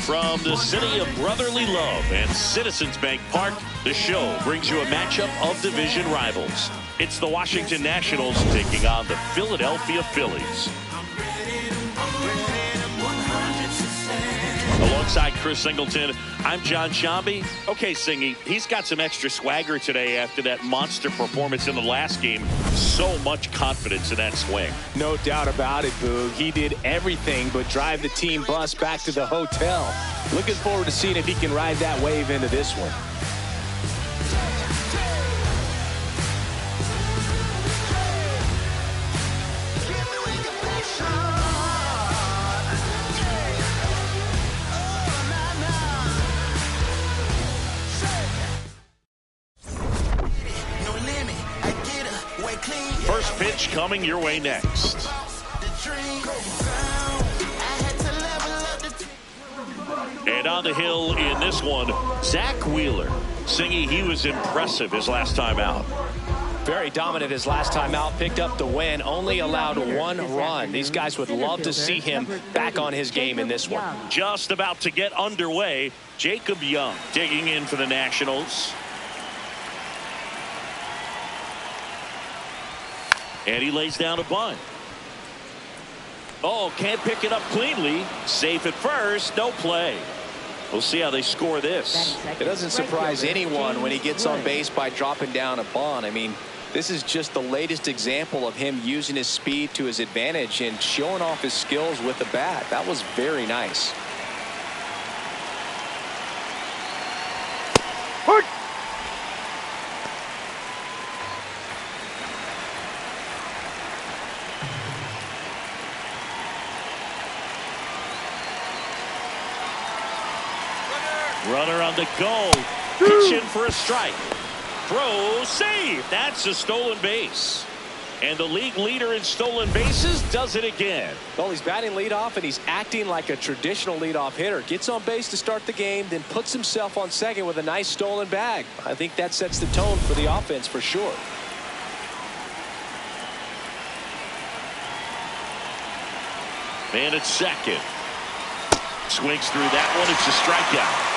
From the city of brotherly love and Citizens Bank Park, the show brings you a matchup of division rivals. It's the Washington Nationals taking on the Philadelphia Phillies. Alongside Chris Singleton, I'm John Shambi. Okay, Singy, he's got some extra swagger today after that monster performance in the last game. So much confidence in that swing. No doubt about it, Boog. He did everything but drive the team bus back to the hotel. Looking forward to seeing if he can ride that wave into this one. First pitch coming your way next. And on the hill in this one, Zach Wheeler. Singy, he was impressive his last time out. Very dominant his last time out, picked up the win, only allowed one run. These guys would love to see him back on his game in this one. Just about to get underway. Jacob Young digging in for the Nationals. And he lays down a bunt. Oh, can't pick it up cleanly. Safe at first, no play. We'll see how they score this. It doesn't surprise anyone when he gets on base by dropping down a bunt. I mean, this is just the latest example of him using his speed to his advantage and showing off his skills with the bat. That was very nice. Runner on the go. Pitch in for a strike. Throw, save. That's a stolen base. And the league leader in stolen bases does it again. Well, he's batting leadoff, and he's acting like a traditional leadoff hitter. Gets on base to start the game, then puts himself on second with a nice stolen bag. I think that sets the tone for the offense for sure. Man at second. Swings through that one. It's a strikeout.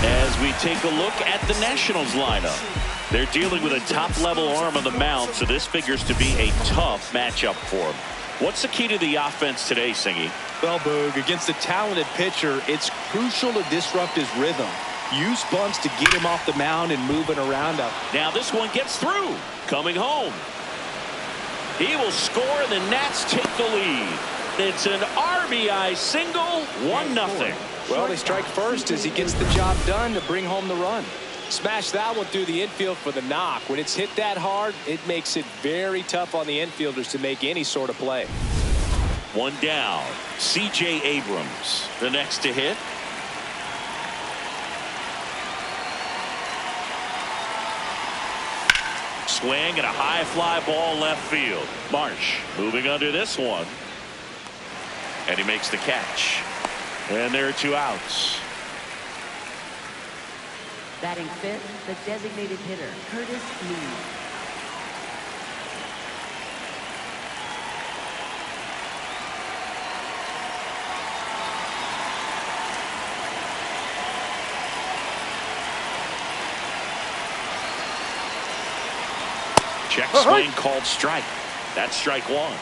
As we take a look at the Nationals lineup, they're dealing with a top-level arm on the mound, so this figures to be a tough matchup for them. What's the key to the offense today, Singy? Well, Boog, against a talented pitcher, it's crucial to disrupt his rhythm. Use bunts to get him off the mound and moving around out. Now this one gets through. Coming home. He will score, and the Nats take the lead. It's an RBI single, 1-0. Well, they strike first as he gets the job done to bring home the run. Smash that one through the infield for the knock. When it's hit that hard, it makes it very tough on the infielders to make any sort of play. One down. C.J. Abrams, the next to hit. Swing and a high fly ball left field. Marsh moving under this one. And he makes the catch. And there are 2 outs. Batting fifth, the designated hitter, Curtis Lee. Check swing called strike. That's strike 1.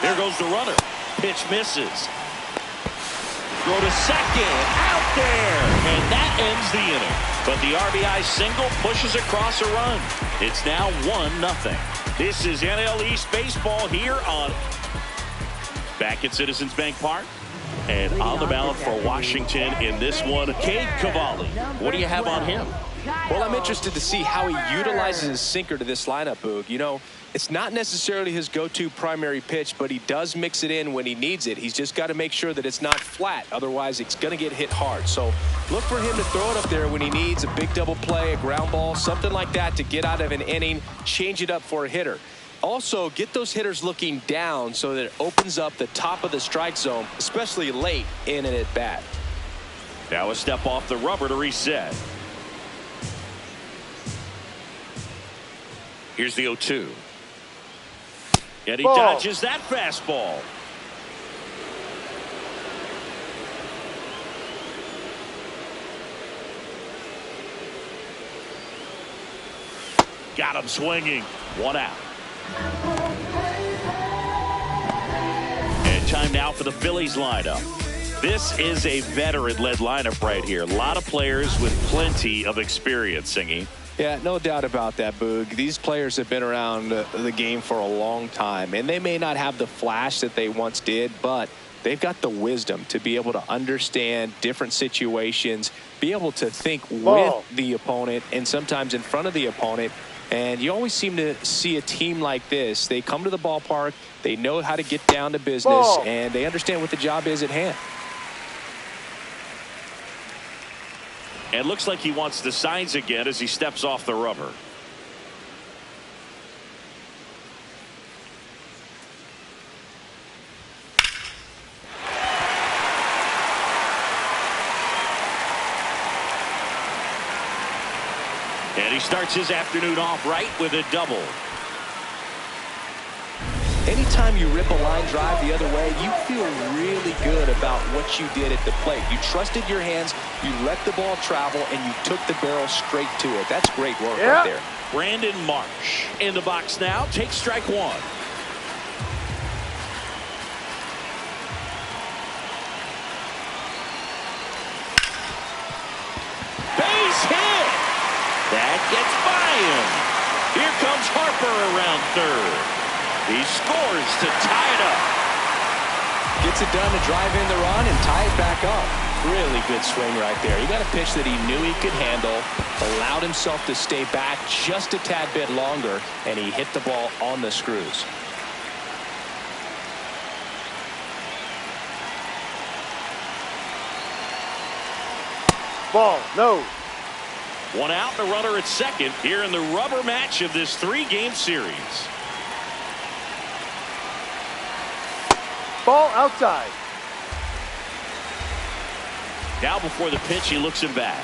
There goes the runner. Pitch misses. Throw to second. Out there. And that ends the inning. But the RBI single pushes across a run. It's now 1-0. This is NL East baseball here on back at Citizens Bank Park. And on the mound for Washington in this one, Cade Cavalli. What do you have on him? Well, I'm interested to see how he utilizes his sinker to this lineup, Boog. You know, it's not necessarily his go-to primary pitch, but he does mix it in when he needs it. He's just got to make sure that it's not flat. Otherwise, it's going to get hit hard. So look for him to throw it up there when he needs a big double play, a ground ball, something like that to get out of an inning, change it up for a hitter. Also, get those hitters looking down so that it opens up the top of the strike zone, especially late in an at-bat. Now a step off the rubber to reset. Here's the 0-2. And he dodges that fastball. Got him swinging. 1 out. And time now for the Phillies lineup. This is a veteran-led lineup right here. A lot of players with plenty of experience, Singy. Yeah, no doubt about that, Boog. These players have been around the game for a long time, and they may not have the flash that they once did, but they've got the wisdom to be able to understand different situations, be able to think with the opponent and sometimes in front of the opponent. And you always seem to see a team like this. They come to the ballpark, they know how to get down to business, and they understand what the job is at hand. And looks like he wants the signs again as he steps off the rubber. And he starts his afternoon off right with a double. Anytime you rip a line drive the other way, you feel really good about what you did at the plate. You trusted your hands, you let the ball travel, and you took the barrel straight to it. That's great work right there. Brandon Marsh in the box now. Takes strike one. Base hit. That gets by him. Here comes Harper around third. He scores to tie it up. Gets it done to drive in the run and tie it back up. Really good swing right there. He got a pitch that he knew he could handle, allowed himself to stay back just a tad bit longer, and he hit the ball on the screws. Ball, no. One out, the runner at second here in the rubber match of this 3-game series. Ball outside. Now before the pitch, he looks him back.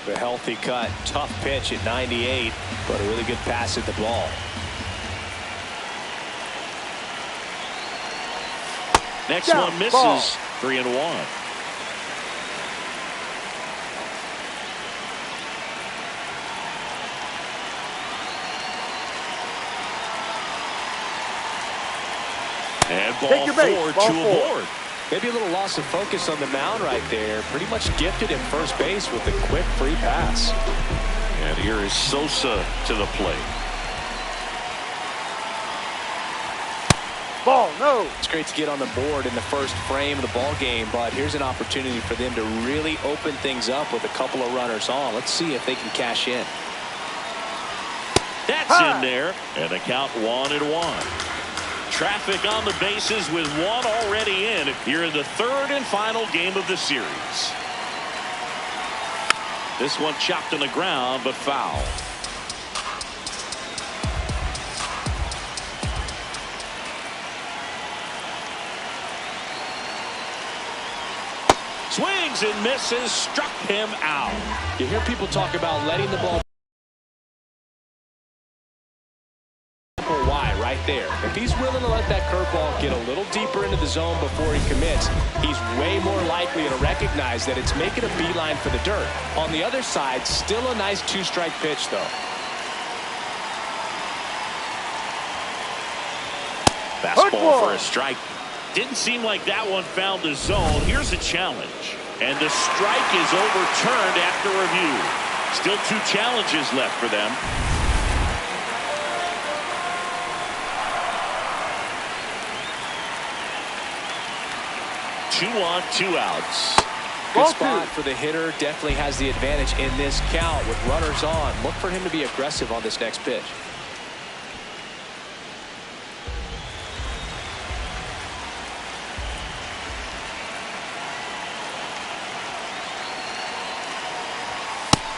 A healthy cut, tough pitch at 98, but a really good pass at the ball. Next Down, one misses. ball. 3-1. And ball four to a board. Maybe a little loss of focus on the mound right there. Pretty much gifted at first base with a quick free pass. And here is Sosa to the plate. Ball, no. It's great to get on the board in the first frame of the ball game, but here's an opportunity for them to really open things up with a couple of runners on. Let's see if they can cash in. That's in there, and the count 1-1. Traffic on the bases with one already in here in the third and final game of the series. This one chopped on the ground, but foul. Swings and misses, struck him out. You hear people talk about letting the ball wide right there. If he's willing to let that curveball get a little deeper into the zone before he commits, he's way more likely to recognize that it's making a beeline for the dirt. On the other side, still a nice 2-strike pitch, though. Fastball for a strike. Didn't seem like that one found the zone. Here's a challenge. And the strike is overturned after review. Still 2 challenges left for them. Two on, 2 outs. Good spot for the hitter. Definitely has the advantage in this count with runners on. Look for him to be aggressive on this next pitch.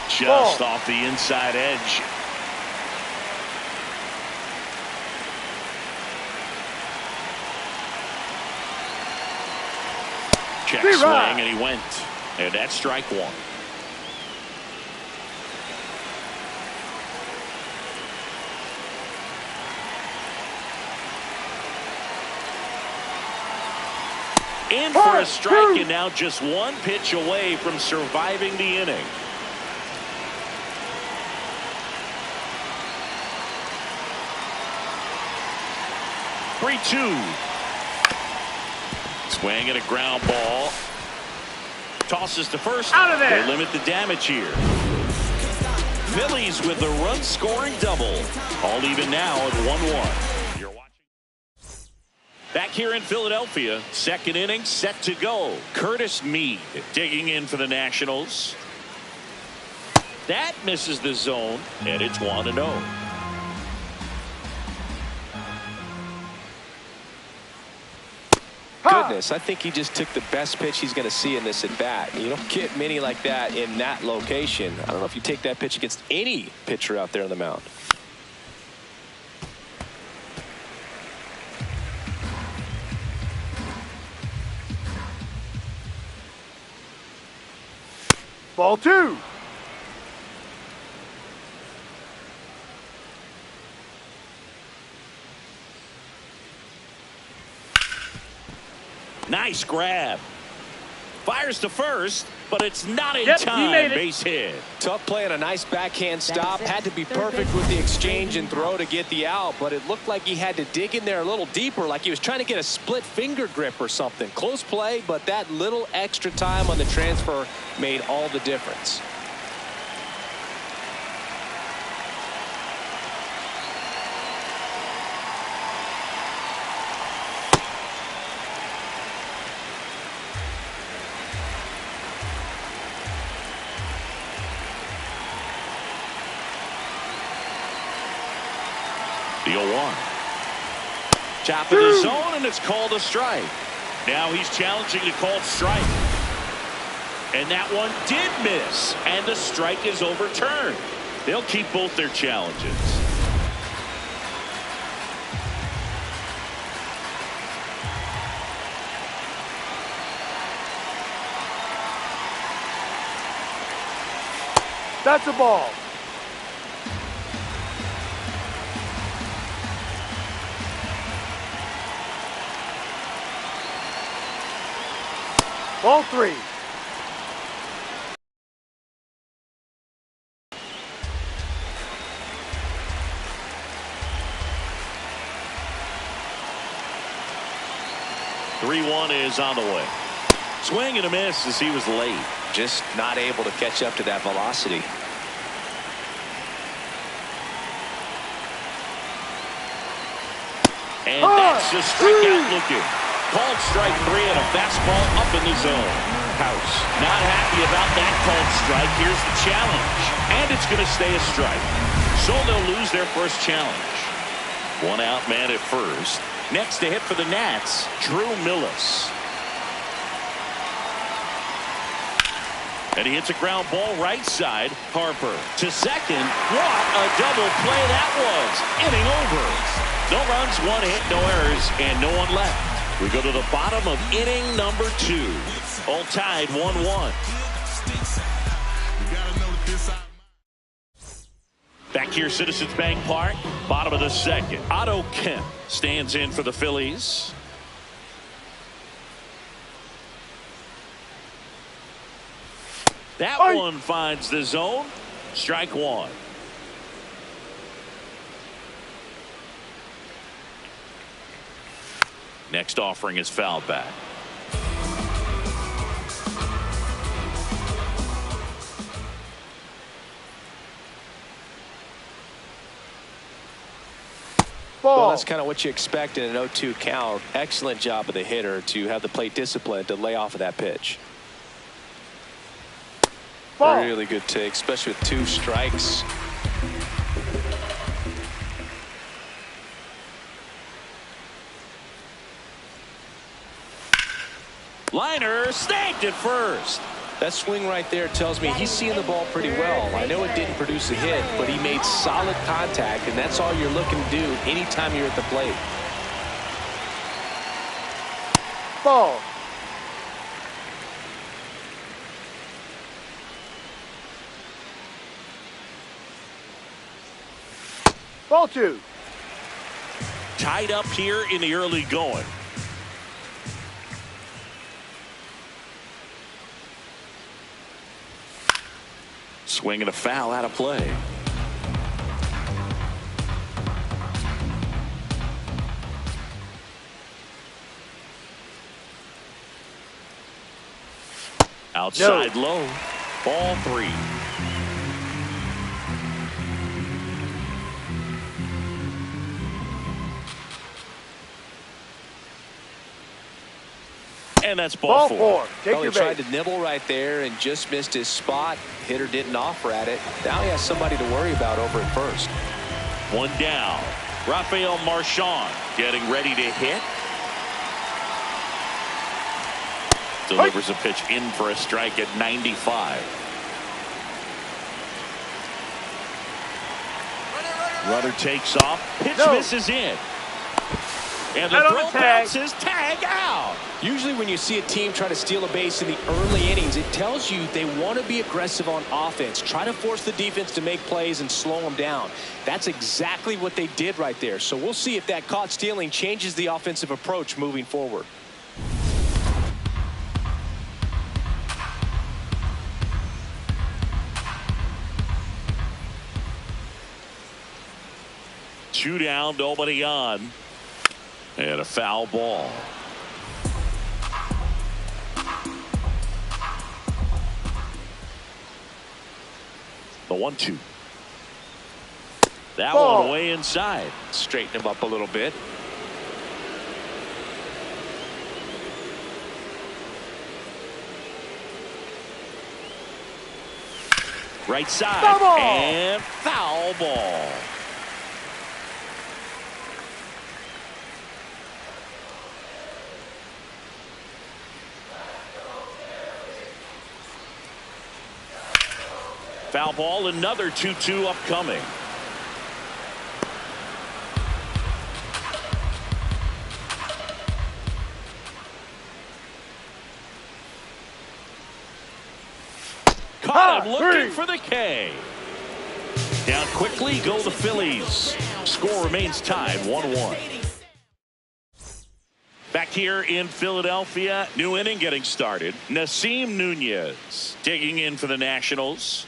Just off the inside edge. Check swing, and he went. And that's strike one. In for a strike, and now just 1 pitch away from surviving the inning. Three-two. Swing and a ground ball. Tosses to first. Out of there. They limit the damage here. Phillies with a run-scoring double. All even now at 1-1. You're watching. Back here in Philadelphia, second inning set to go. Curtis Mead digging in for the Nationals. That misses the zone, and it's 1-0. goodness. I think he just took the best pitch he's going to see in this at-bat. You don't get many like that in that location. I don't know if you take that pitch against any pitcher out there on the mound. Ball 2. Nice grab. Fires to first, but it's not in Yep, he time. made it. Base hit. Tough play and a nice backhand stop. Had to be perfect with the exchange and throw to get the out, but it looked like he had to dig in there a little deeper, like he was trying to get a split finger grip or something. Close play, but that little extra time on the transfer made all the difference. The 0-1. Top of the zone, and it's called a strike. Now he's challenging the called strike. And that one did miss, and the strike is overturned. They'll keep both their challenges. That's a ball. Ball 3. Three-one is on the way. Swing and a miss as he was late. Just not able to catch up to that velocity. And that's a strikeout looking. Called strike 3 and a fastball up in the zone. House not happy about that called strike. Here's the challenge. And it's going to stay a strike. So they'll lose their first challenge. One out man at first. Next to hit for the Nats, Drew Millis. And he hits a ground ball right side. Harper to second. What a double play that was. Inning over. No runs, one hit, no errors, and no one left. We go to the bottom of inning number 2. All tied 1-1. Back here, Citizens Bank Park, bottom of the second. Otto Kemp stands in for the Phillies. That one finds the zone. Strike 1. Next offering is foul back. Well, that's kind of what you expect in an 0-2 count. Excellent job of the hitter to have the plate discipline to lay off of that pitch. Really good take, especially with 2 strikes. Liner snagged at first. That swing right there tells me he's seeing the ball pretty well. I know it didn't produce a hit, but he made solid contact, and that's all you're looking to do anytime you're at the plate. Ball. Ball 2. Tied up here in the early going. Swing and a foul out of play. Outside low. Ball 3. And that's ball 4. Take He your tried base. to nibble right there and just missed his spot. Hitter didn't offer at it. Now he has somebody to worry about over at first. One down. Rafael Marchand getting ready to hit. Delivers a pitch in for a strike at 95. Runner takes off. Pitch misses in. And the throw bounces. Tag out. Usually when you see a team try to steal a base in the early innings, it tells you they want to be aggressive on offense. Try to force the defense to make plays and slow them down. That's exactly what they did right there. So we'll see if that caught stealing changes the offensive approach moving forward. Two down, nobody on. And a foul ball. The 1-2. That one way inside. Straighten him up a little bit. Right side. And foul ball. Foul ball, another 2-2 upcoming. Caught him looking for the K. Down quickly go the Phillies. Score remains tied 1-1. Back here in Philadelphia, new inning getting started. Nasim Nunez digging in for the Nationals.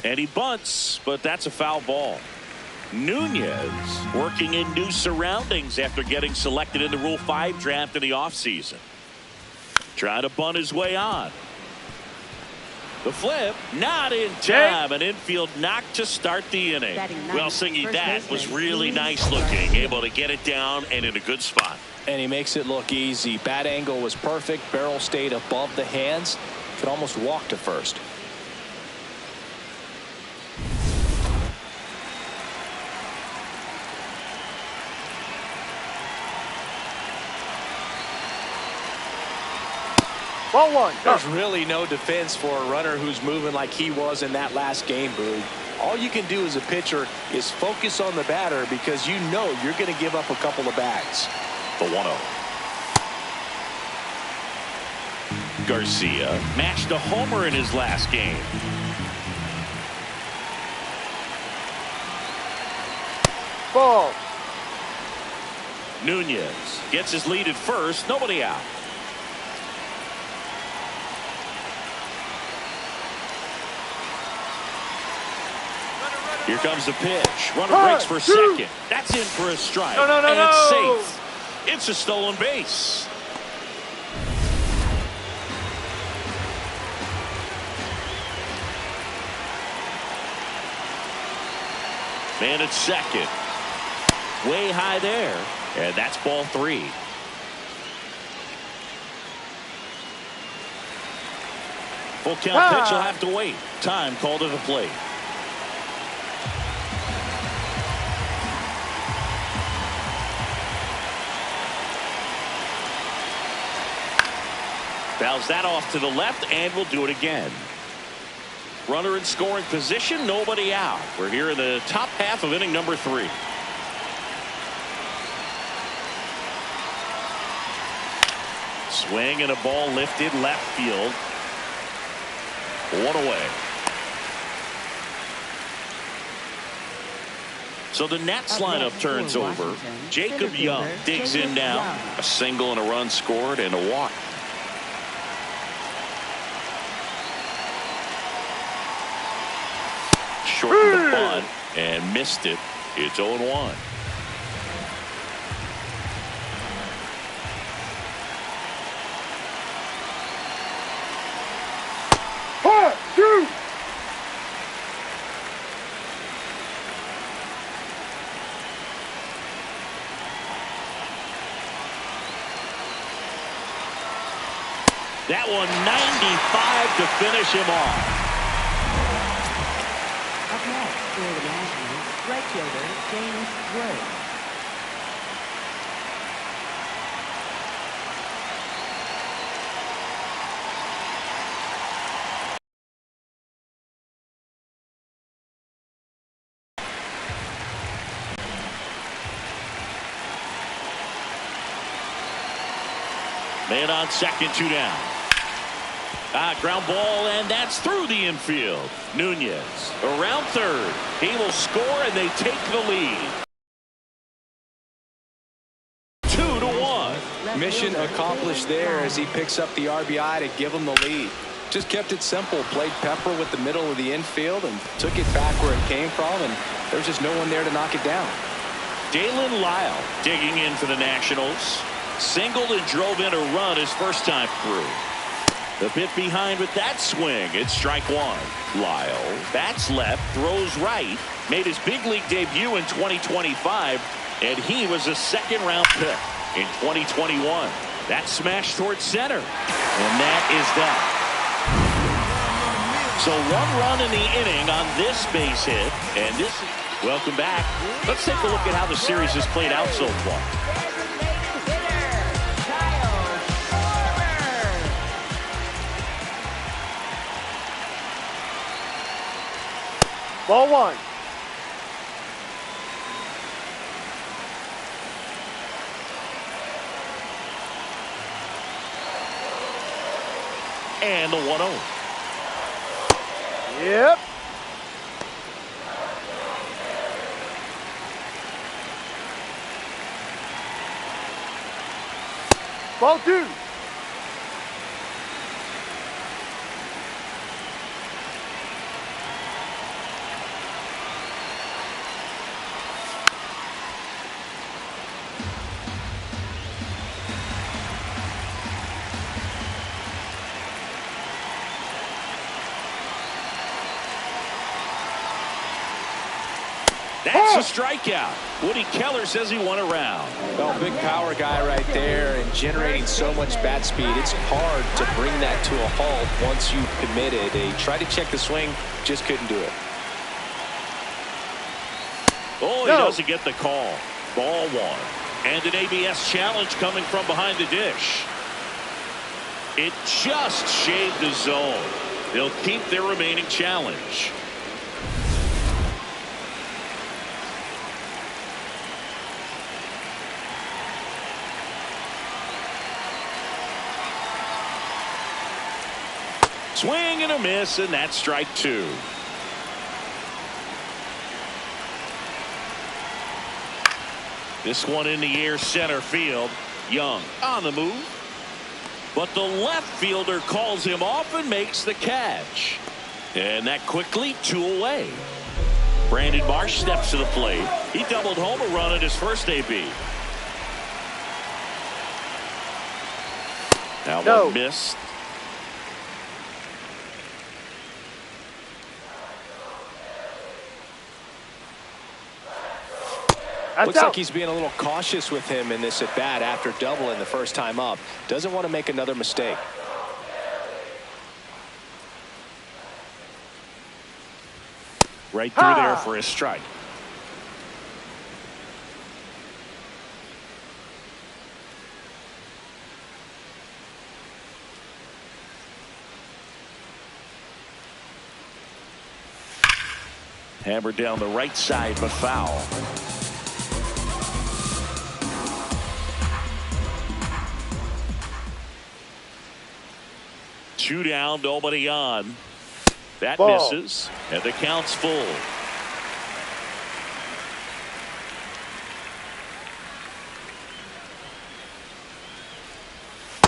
And he bunts, but that's a foul ball. Nunez working in new surroundings after getting selected in the Rule 5 draft in the offseason. Trying to bunt his way on. The flip, not in time. An infield knock to start the inning. Well, Singy, that was really nice looking. Able to get it down and in a good spot. And he makes it look easy. Bat angle was perfect. Barrel stayed above the hands. Could almost walk to first. Ball one. There's really no defense for a runner who's moving like he was in that last game, Boog. All you can do as a pitcher is focus on the batter because you know you're going to give up a couple of bags. The 1-0. Garcia matched a homer in his last game. Ball. Nunez gets his lead at first. Nobody out. Here comes the pitch. Runner breaks for second. That's in for a strike. No. And it's safe. It's a stolen base. Man at second. Way high there. And that's ball 3. Full count pitch will have to wait. Time called to the plate. Fouls that off to the left, and we'll do it again. Runner in scoring position, nobody out. We're here in the top half of inning number 3. Swing and a ball lifted left field. 1 away. So the Nats lineup turns over. Jacob Young digs in now. A single and a run scored and a walk. Shortened the bunt and missed it. It's 0-1. That one 95 to finish him off. Up next for the Nationals, right fielder James Wood. Man on second, 2 down. Ground ball, and that's through the infield. Nunez around third. He will score, and they take the lead. 2-1. Mission accomplished there as he picks up the RBI to give him the lead. Just kept it simple, played pepper with the middle of the infield and took it back where it came from, and there's just no one there to knock it down. Dalen Lyle digging in for the Nationals. Singled and drove in a run his first time through. The bit behind with that swing. It's strike one. Lyle bats left, throws right. Made his big league debut in 2025, and he was a second-round pick in 2021. That smash towards center, and that is that. So 1 run in the inning on this base hit, and this. Welcome back. Let's take a look at how the series has played out so far. Ball 1. And the 1-0. Yep. Ball 2. That's a strikeout. Woody Keller says he won a round. Well, big power guy right there and generating so much bat speed. It's hard to bring that to a halt once you've committed. He tried to check the swing, just couldn't do it. Oh, he doesn't get the call. Ball 1. And an ABS challenge coming from behind the dish. It just shaved the zone. They'll keep their remaining challenge. Swing and a miss, and that's strike 2. This one in the air, center field. Young on the move. But the left fielder calls him off and makes the catch. And that quickly 2 away. Brandon Marsh steps to the plate. He doubled home a run at his first AB. Now one missed. Looks like he's being a little cautious with him in this at bat after doubling the first time up. Doesn't want to make another mistake. Right through there for a strike. Hammered down the right side, but foul. Two down, nobody on. That misses, and the count's full.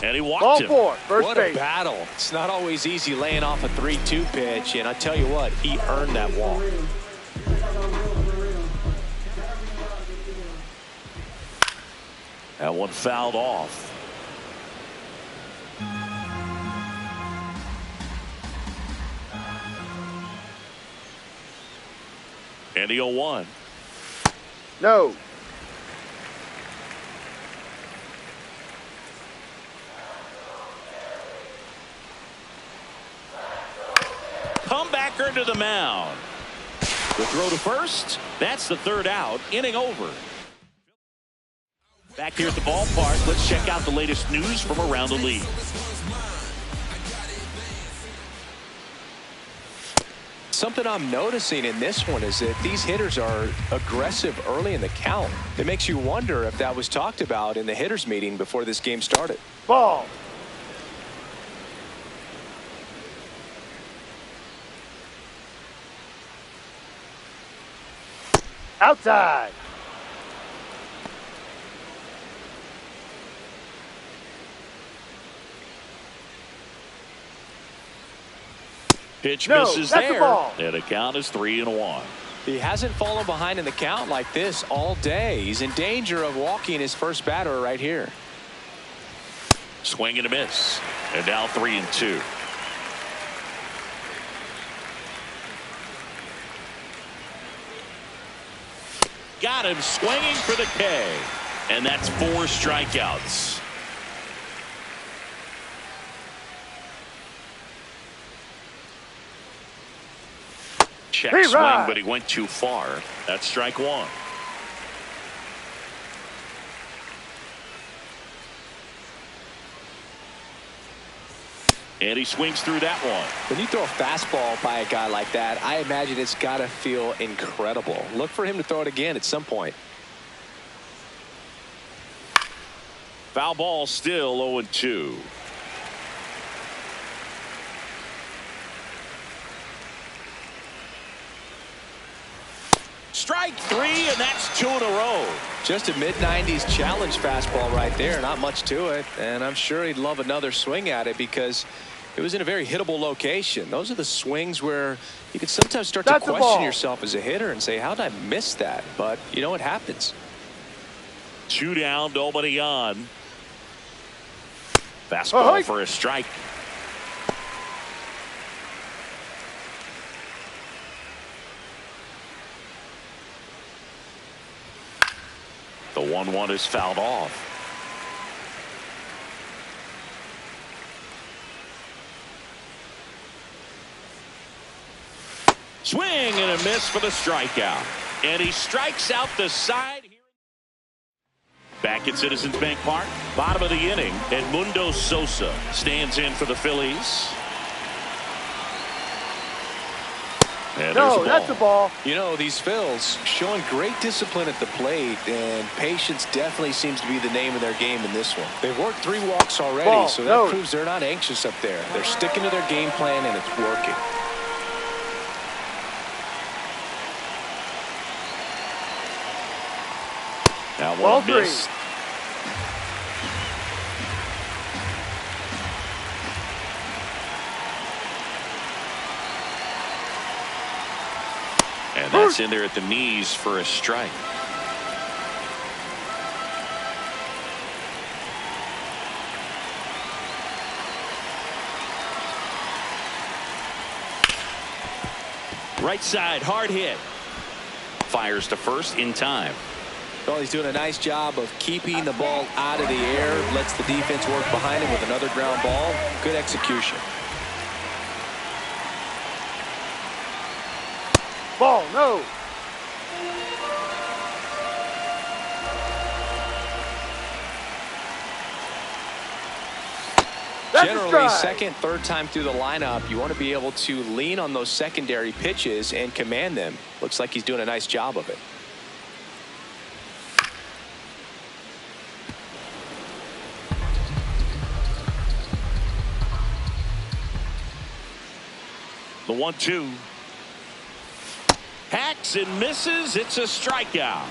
And he walked him. Ball 4, first what base. A battle. It's not always easy laying off a 3-2 pitch, and I tell you what, he earned that walk. That one fouled off. And the 0-1. No. Comebacker to the mound. The throw to first. That's the third out. Inning over. Back here at the ballpark, let's check out the latest news from around the league. something I'm noticing in this one is that these hitters are aggressive early in the count. It makes you wonder if that was talked about in the hitters meeting before this game started. Ball. Outside. Pitch No, misses that's a there, ball. and the count is 3-1. He hasn't fallen behind in the count like this all day. He's in danger of walking his first batter right here. Swing and a miss, and now 3-2. Got him swinging for the K, and that's 4 strikeouts. Check Hey, swing, right. but he went too far. That's strike 1. And he swings through that one. When you throw a fastball by a guy like that, I imagine it's got to feel incredible. Look for him to throw it again at some point. Foul ball, still 0-2. Strike 3, and that's 2 in a row. Just a mid-90s challenge fastball right there. Not much to it. And I'm sure he'd love another swing at it because it was in a very hittable location. Those are the swings where you can sometimes start to question yourself as a hitter and say, how did I miss that? But, you know, it happens. 2 down, nobody on. Fastball for a strike. The 1-1 is fouled off. Swing and a miss for the strikeout. And he strikes out the side. Back at Citizens Bank Park, bottom of the inning, Edmundo Sosa stands in for the Phillies. And No, that's a ball. You know, these Phils showing great discipline at the plate, and patience definitely seems to be the name of their game in this one. They've worked 3 walks already, so that proves they're not anxious up there. They're sticking to their game plan, and it's working. Now one missed. And that's in there at the knees for a strike. Right side, hard hit. Fires to first in time. Well, he's doing a nice job of keeping the ball out of the air. Lets the defense work behind him with another ground ball. Good execution. Ball, no. Generally, second, third time through the lineup, you want to be able to lean on those secondary pitches and command them. Looks like he's doing a nice job of it. The 1-2. Hacks and misses. It's a strikeout.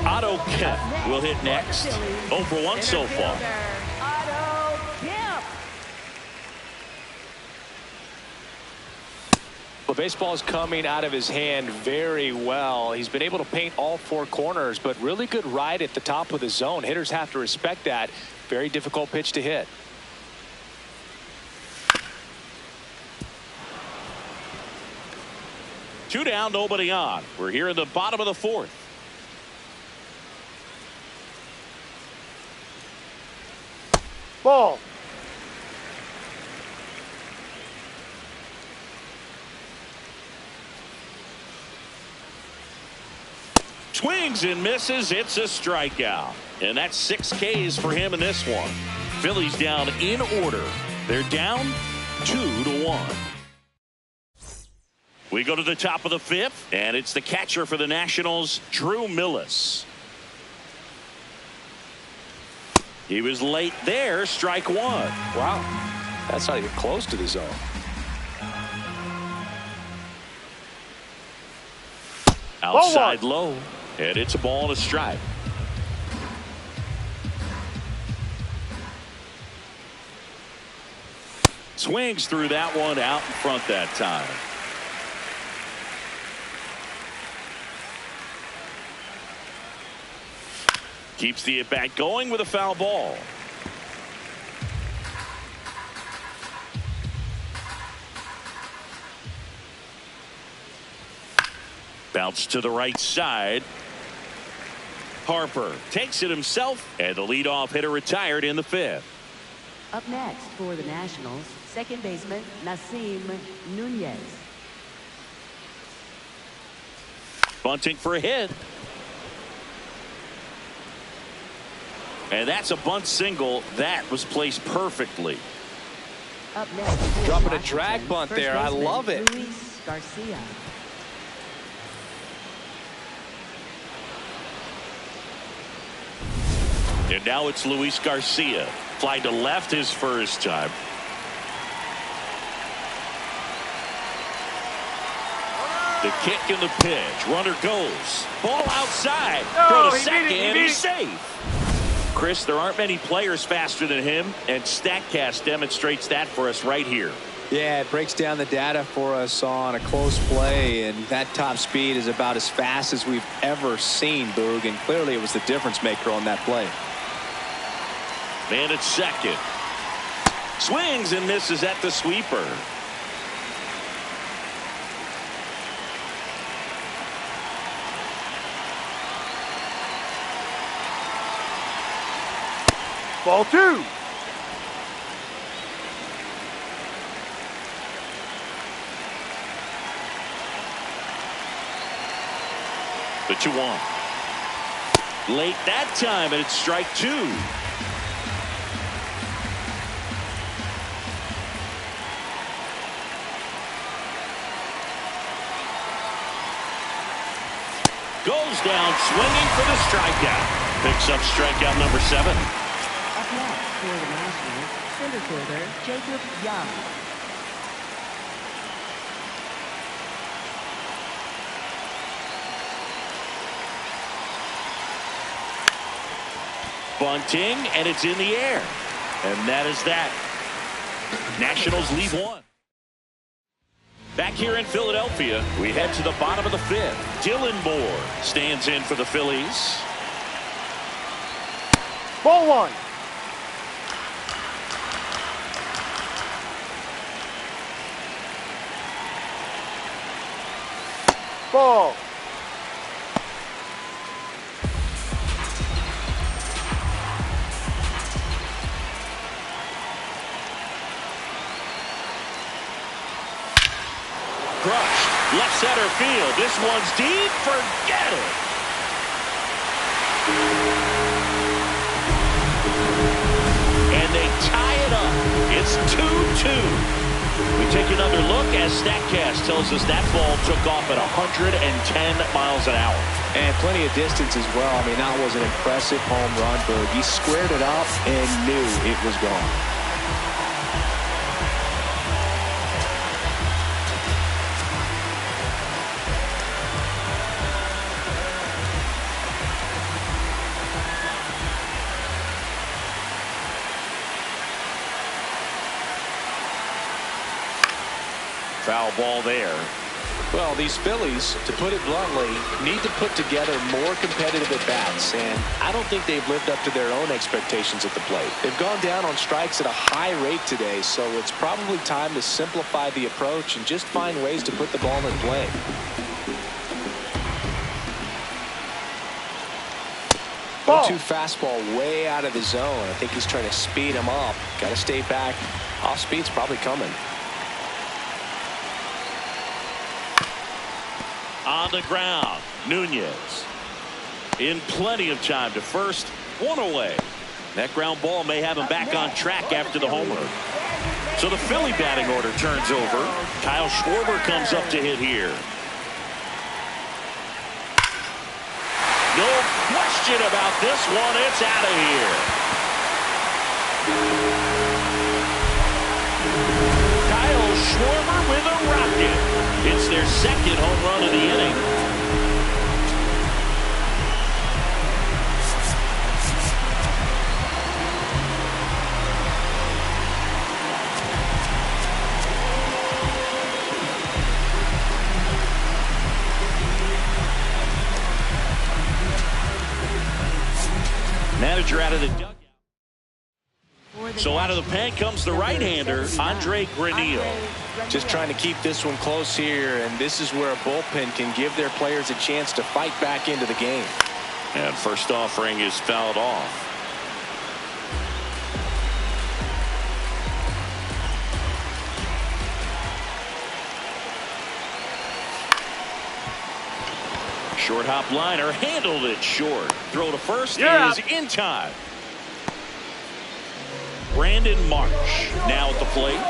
Otto Kemp will hit next. 0 for 1 so far. Well, baseball is coming out of his hand very well. He's been able to paint all 4 corners, but really good ride at the top of the zone. Hitters have to respect that. Very difficult pitch to hit. Two down, nobody on. We're here in the bottom of the 4th. Ball. Swings and misses. It's a strikeout. And that's 6 Ks for him in this one. Phillies down in order. They're down 2-1. We go to the top of the fifth, and it's the catcher for the Nationals, Drew Millis. He was late there, strike one. Wow, that's not even close to the zone. Outside low, and it's a ball and a strike. Swings through that one out in front that time. Keeps the at-bat going with a foul ball. Bounce to the right side. Harper takes it himself, and the leadoff hitter retired in the fifth. Up next for the Nationals, second baseman Nasim Nunez. Bunting for a hit. And that's a bunt single that was placed perfectly. Up next, dropping a drag bunt there. I love it. Luis Garcia. And now it's Luis Garcia. Fly to left his first time. The kick and the pitch. Runner goes. Ball outside. Throw to second, and he's safe. Chris, there aren't many players faster than him, and StatCast demonstrates that for us right here. Yeah, it breaks down the data for us on a close play, and that top speed is about as fast as we've ever seen, Boog, and clearly it was the difference maker on that play. Man at second. Swings and misses at the sweeper. Ball two. The 2-1. Late that time, and it's strike two. Goes down swinging for the strikeout. Picks up strikeout number 7. Up next for the Nationals, center fielder Jacob Young. Bunting, and it's in the air. And that is that. Nationals lead 1. Back here in Philadelphia, we head to the bottom of the fifth. Dylan Moore stands in for the Phillies. Ball one. Ball. Crushed. Left center field. This one's deep. Forget it. And they tie it up. It's 2-2. We take another look as StatCast tells us that ball took off at 110 miles an hour. And plenty of distance as well. I mean, that was an impressive home run, Berg. He squared it up and knew it was gone. Foul ball there. Well, these Phillies, to put it bluntly, need to put together more competitive at-bats, and I don't think they've lived up to their own expectations at the plate. They've gone down on strikes at a high rate today, so it's probably time to simplify the approach and just find ways to put the ball in play. Ball. 1-2 fastball way out of the zone. I think he's trying to speed him up. Got to stay back. Off speed's probably coming. On the ground, Nunez in plenty of time to first, 1 away. That ground ball may have him back on track after the homer. So the Philly batting order turns over. Kyle Schwarber comes up to hit here. No question about this one. It's out of here. Kyle Schwarber with a rocket. It's their second home run of the inning. Manager out of the dugout. So out of the pen comes the right-hander, Andre Granillo. Just trying to keep this one close here, and this is where a bullpen can give their players a chance to fight back into the game. And first offering is fouled off. Short hop liner, handled it short. Throw to first is in time. Brandon Marsh now at the plate.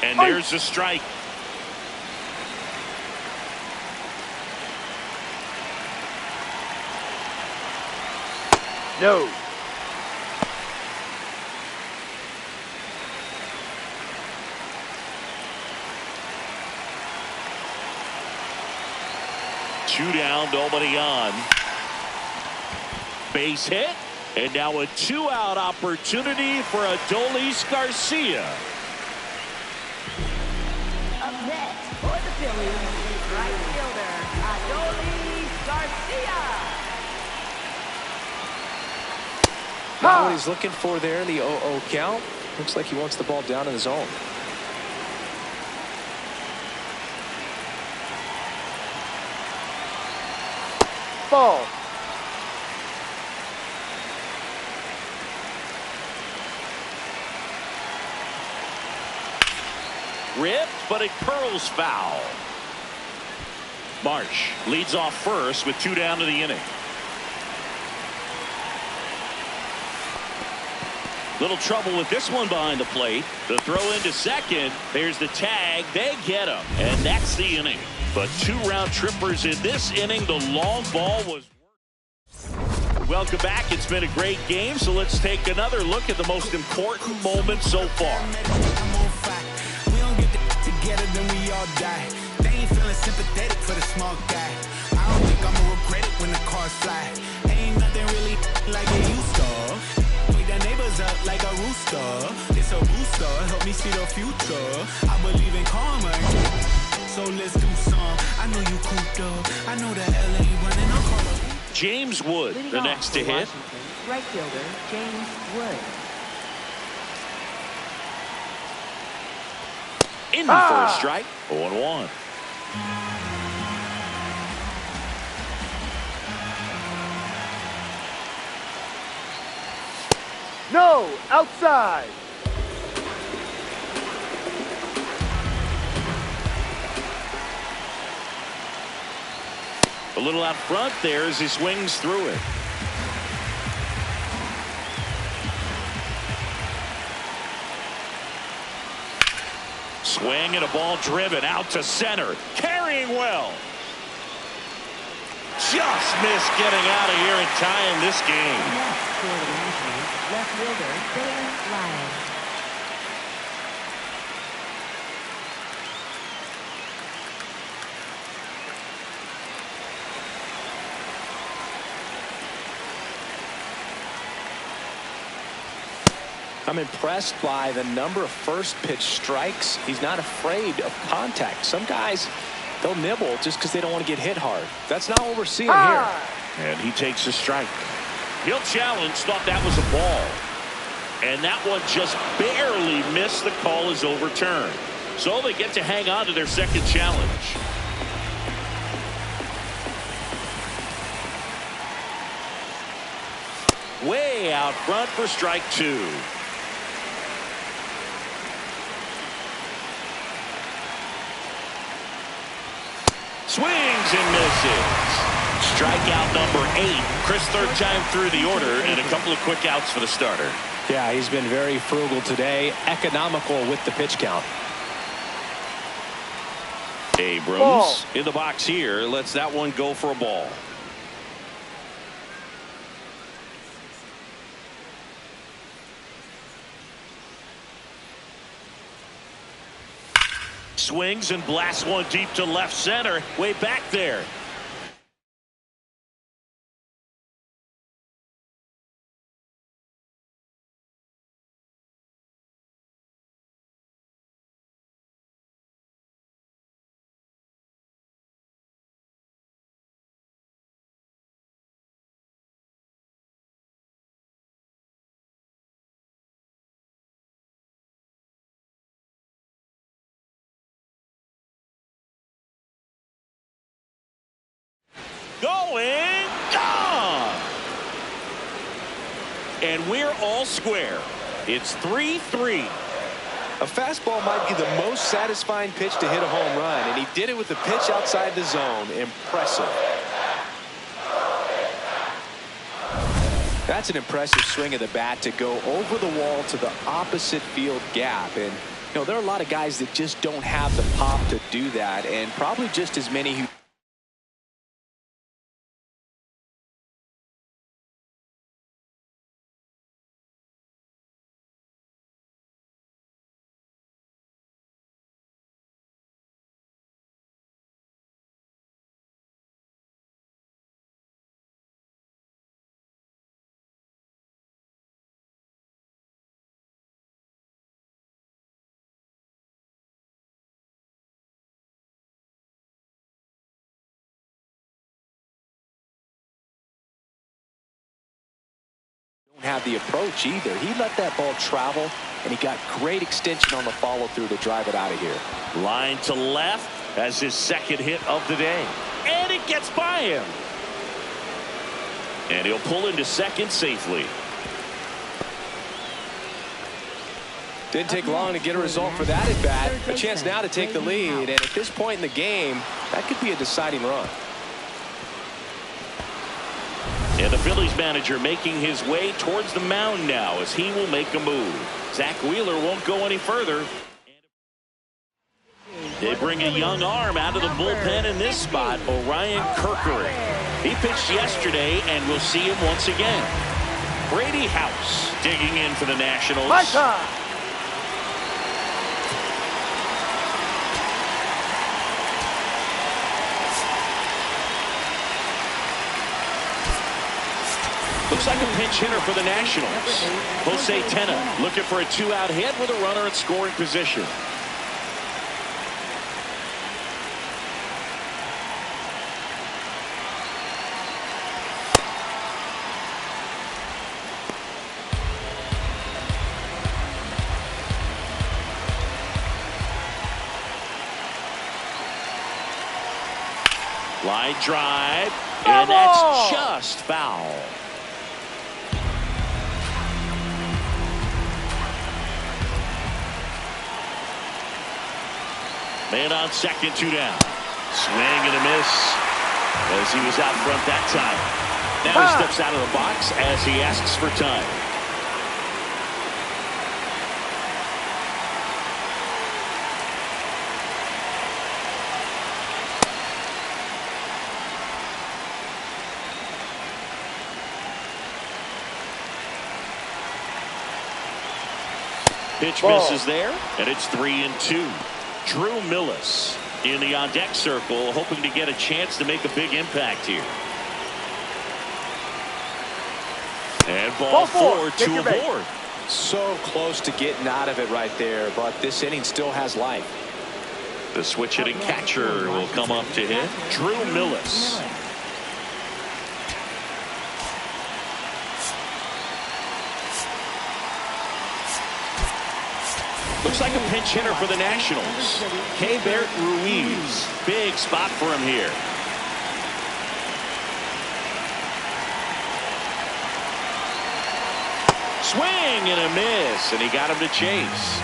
And there's the strike. No. Two down, nobody on. Base hit, and now a two-out opportunity for Adolis Garcia. Up next for the Phillies is right fielder Adolis Garcia. Not what he's looking for there, the 0-0 count. Looks like he wants the ball down in the zone. Ball. Ripped, but it curls foul. Marsh leads off first with two down to the inning. Little trouble with this one behind the plate. The throw into second. There's the tag. They get him. And that's the inning. But two round trippers in this inning. The long ball was. Welcome back. It's been a great game. So let's take another look at the most important moment so far. We don't get together, then we all die. They ain't feeling sympathetic for the small guy. I don't think I'ma regret it when the cars fly. Ain't nothing really like it used to. Wake the neighbors up like a rooster. It's a booster, help me see the future. I believe in karma, so let's do some. I know you cooped up. I know that LA running a car. James Wood, the next to hit. Right fielder James Wood. In for a strike. 0-1. No. Outside. A little out front there as he swings through it. Swing and a ball driven out to center. Carrying well. Just missed getting out of here and tying this game. Next for the Nationals, left fielder Dan Lyon. I'm impressed by the number of first pitch strikes. He's not afraid of contact. Some guys, they'll nibble just because they don't want to get hit hard. That's not what we're seeing here. And he takes a strike. He'll challenge, thought that was a ball. And that one just barely missed. The call is overturned. So they get to hang on to their second challenge. Way out front for strike two. Swings and misses. Strikeout number 8. Chris, third time through the order, and a couple of quick outs for the starter. Yeah, he's been very frugal today, economical with the pitch count. Abrams Ball. in the box here. Lets that one go for a ball. Swings and blasts one deep to left center. Way back there. Going, gone. And we're all square. It's 3-3. A fastball might be the most satisfying pitch to hit a home run, and he did it with the pitch outside the zone. Impressive. That's an impressive swing of the bat to go over the wall to the opposite field gap. And, you know, there are a lot of guys that just don't have the pop to do that, and probably just as many who don't have the approach either. He let that ball travel, and he got great extension on the follow-through to drive it out of here. Line to left as his second hit of the day. And it gets by him. And he'll pull into second safely. Didn't take long to get a result for that at bat. A chance now to take the lead, and at this point in the game, that could be a deciding run. And the Phillies manager making his way towards the mound now as he will make a move. Zach Wheeler won't go any further. They bring a young arm out of the bullpen in this spot, Orion Kerkering. He pitched yesterday, and we'll see him once again. Brady House digging in for the Nationals. My time. Looks like a pinch hitter for the Nationals. Jose Tena looking for a two-out hit with a runner in scoring position. Line drive, and that's just foul. Man on second, two down. Swing and a miss as he was out front that time. Now he steps out of the box as he asks for time. Pitch misses there, and it's 3-2. Drew Millis in the on-deck circle, hoping to get a chance to make a big impact here. And ball four to aboard. So close to getting out of it right there, but this inning still has life. The switch-hitting catcher will come up to hit. Drew Millis. Looks like a pinch hitter for the Nationals. Keibert Ruiz. Big spot for him here. Swing and a miss, and he got him to chase.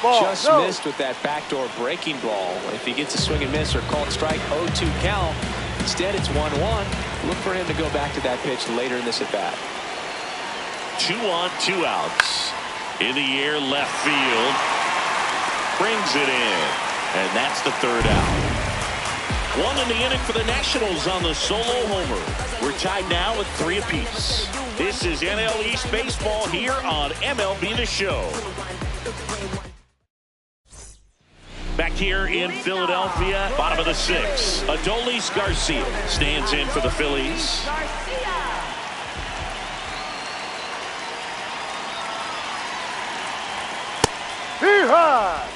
Ball, Just no. missed with that backdoor breaking ball. If he gets a swing and miss or called strike, 0-2 count. Instead, it's 1-1. Look for him to go back to that pitch later in this at bat. 2 on, 2 outs. In the air, left field. Brings it in. And that's the 3rd out. 1 in the inning for the Nationals on the solo homer. We're tied now at 3 apiece. This is NL East Baseball here on MLB The Show. Back here in Philadelphia, bottom of the 6th, Adolis Garcia stands in for the Phillies. Hee-haw!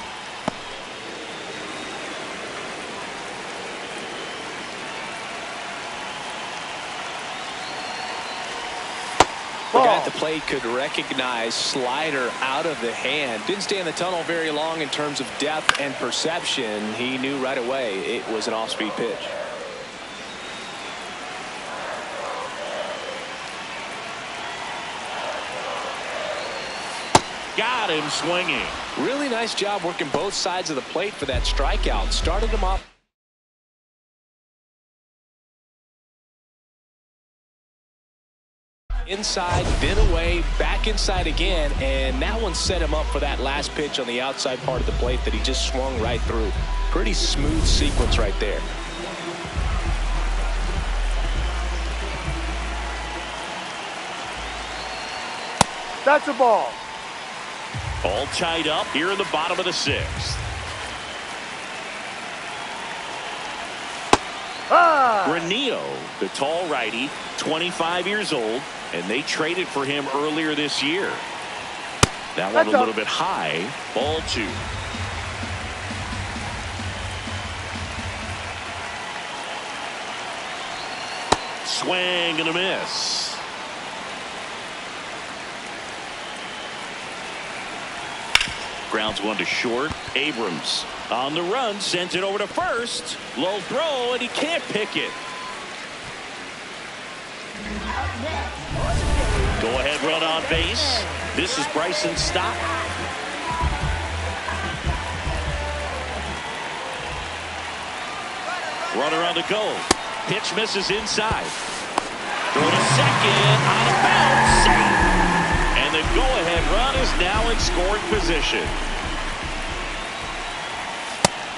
The guy at the plate could recognize slider out of the hand. Didn't stay in the tunnel very long in terms of depth and perception. He knew right away it was an off-speed pitch. Got him swinging. Really nice job working both sides of the plate for that strikeout. Started him off inside, then away, back inside again, and that one set him up for that last pitch on the outside part of the plate that he just swung right through. Pretty smooth sequence right there. That's a ball. All tied up here in the bottom of the 6th. Granillo, the tall righty, 25 years old, and they traded for him earlier this year. That one a little bit high. Ball 2. Swing and a miss. Grounds one to short. Abrams on the run, sends it over to first. Low throw, and he can't pick it. Go ahead run on base. This is Bryson Stott. Runner on the go. Pitch misses inside. Throw to second, out of bounds, safe. And the go-ahead run is now in scoring position.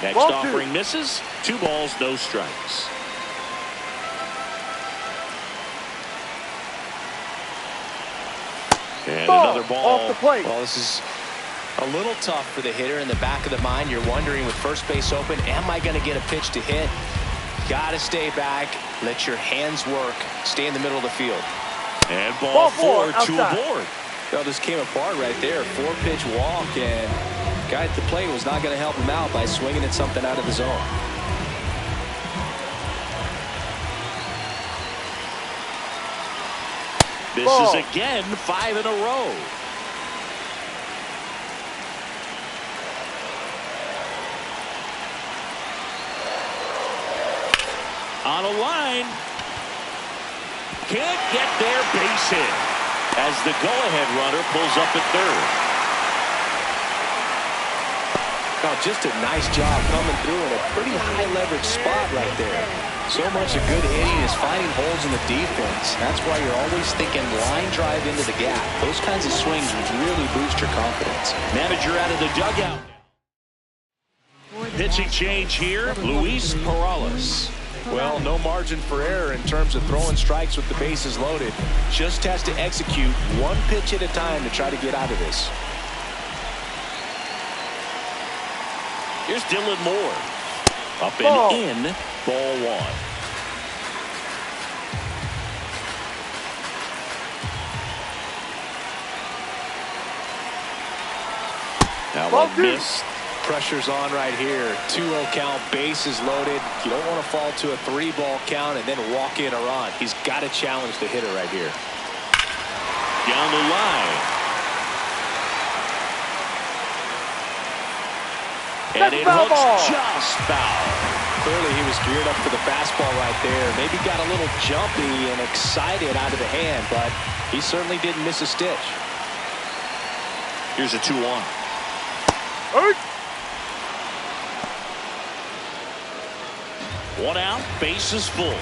Next offering misses. 2 balls, no strikes. And another ball off the plate. Well, this is a little tough for the hitter. In the back of the mind, you're wondering with first base open, am I going to get a pitch to hit? Got to stay back. Let your hands work. Stay in the middle of the field. And ball 4, 2 outside. aboard. Well, this came apart right there. 4-pitch walk, and guy at the plate was not going to help him out by swinging at something out of the zone. This is again 5 in a row. On a line. Can't get their base hit as the go-ahead runner pulls up at third. Oh, just a nice job coming through in a pretty high leverage spot right there. So much of good hitting is finding holes in the defense. That's why you're always thinking line drive into the gap. Those kinds of swings would really boost your confidence. Manager out of the dugout. Pitching change here, Luis Perales. Well, no margin for error in terms of throwing strikes with the bases loaded. Just has to execute one pitch at a time to try to get out of this. Here's Dylan Moore. Up and in, ball 1. Now one missed. Pressure's on right here. 2-0 count, bases loaded. You don't want to fall to a 3-ball count and then walk in a run. He's got to challenge the hitter right here. Down the line. And it looks just foul. Clearly he was geared up for the fastball right there. Maybe got a little jumpy and excited out of the hand, but he certainly didn't miss a stitch. Here's a 2-1. Hurt. One out, base is full.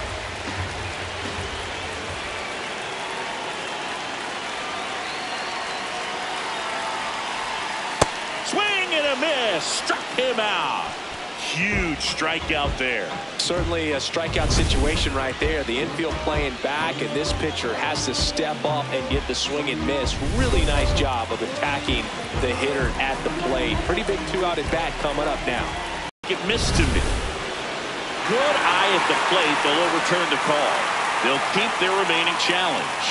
Swing and a miss, struck him out. Huge strikeout there. Certainly a strikeout situation right there. The infield playing back, and this pitcher has to step up and get the swing and miss. Really nice job of attacking the hitter at the plate. Pretty big 2-out at bat coming up now. It missed to me. Good eye at the plate. They'll overturn the call. They'll keep their remaining challenge.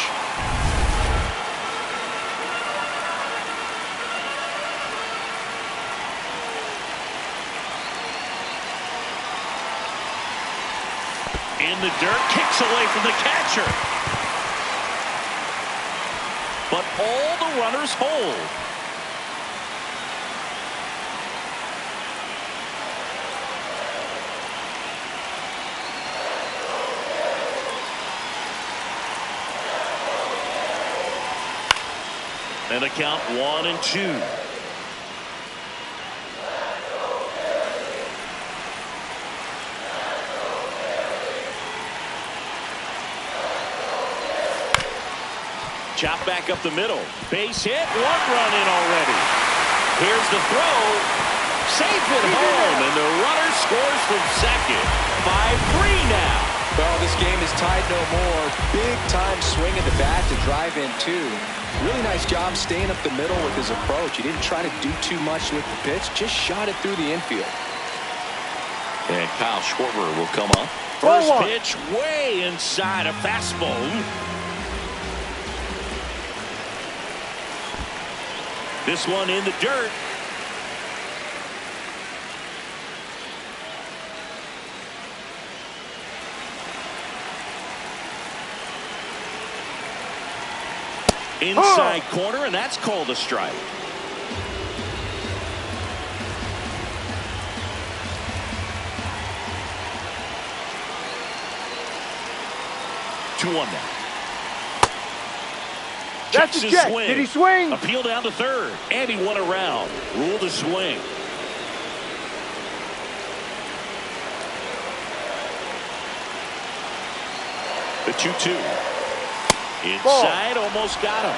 In the dirt, kicks away from the catcher. But all the runners hold. And a count 1-2. Chop back up the middle. Base hit. 1 run in already. Here's the throw. Safe at home. And the runner scores from second. 5-3 now. Well, this game is tied no more. Big time swing at the bat to drive in 2. Really nice job staying up the middle with his approach. He didn't try to do too much with the pitch. Just shot it through the infield. And Kyle Schwarber will come up. First pitch way inside, a fastball. This one in the dirt. Inside corner, and that's called a strike. Two one now. That's a check. Swing. Did he swing? Appeal down to third, and he won a round. Rule the swing. The 2-2. Inside, almost got him.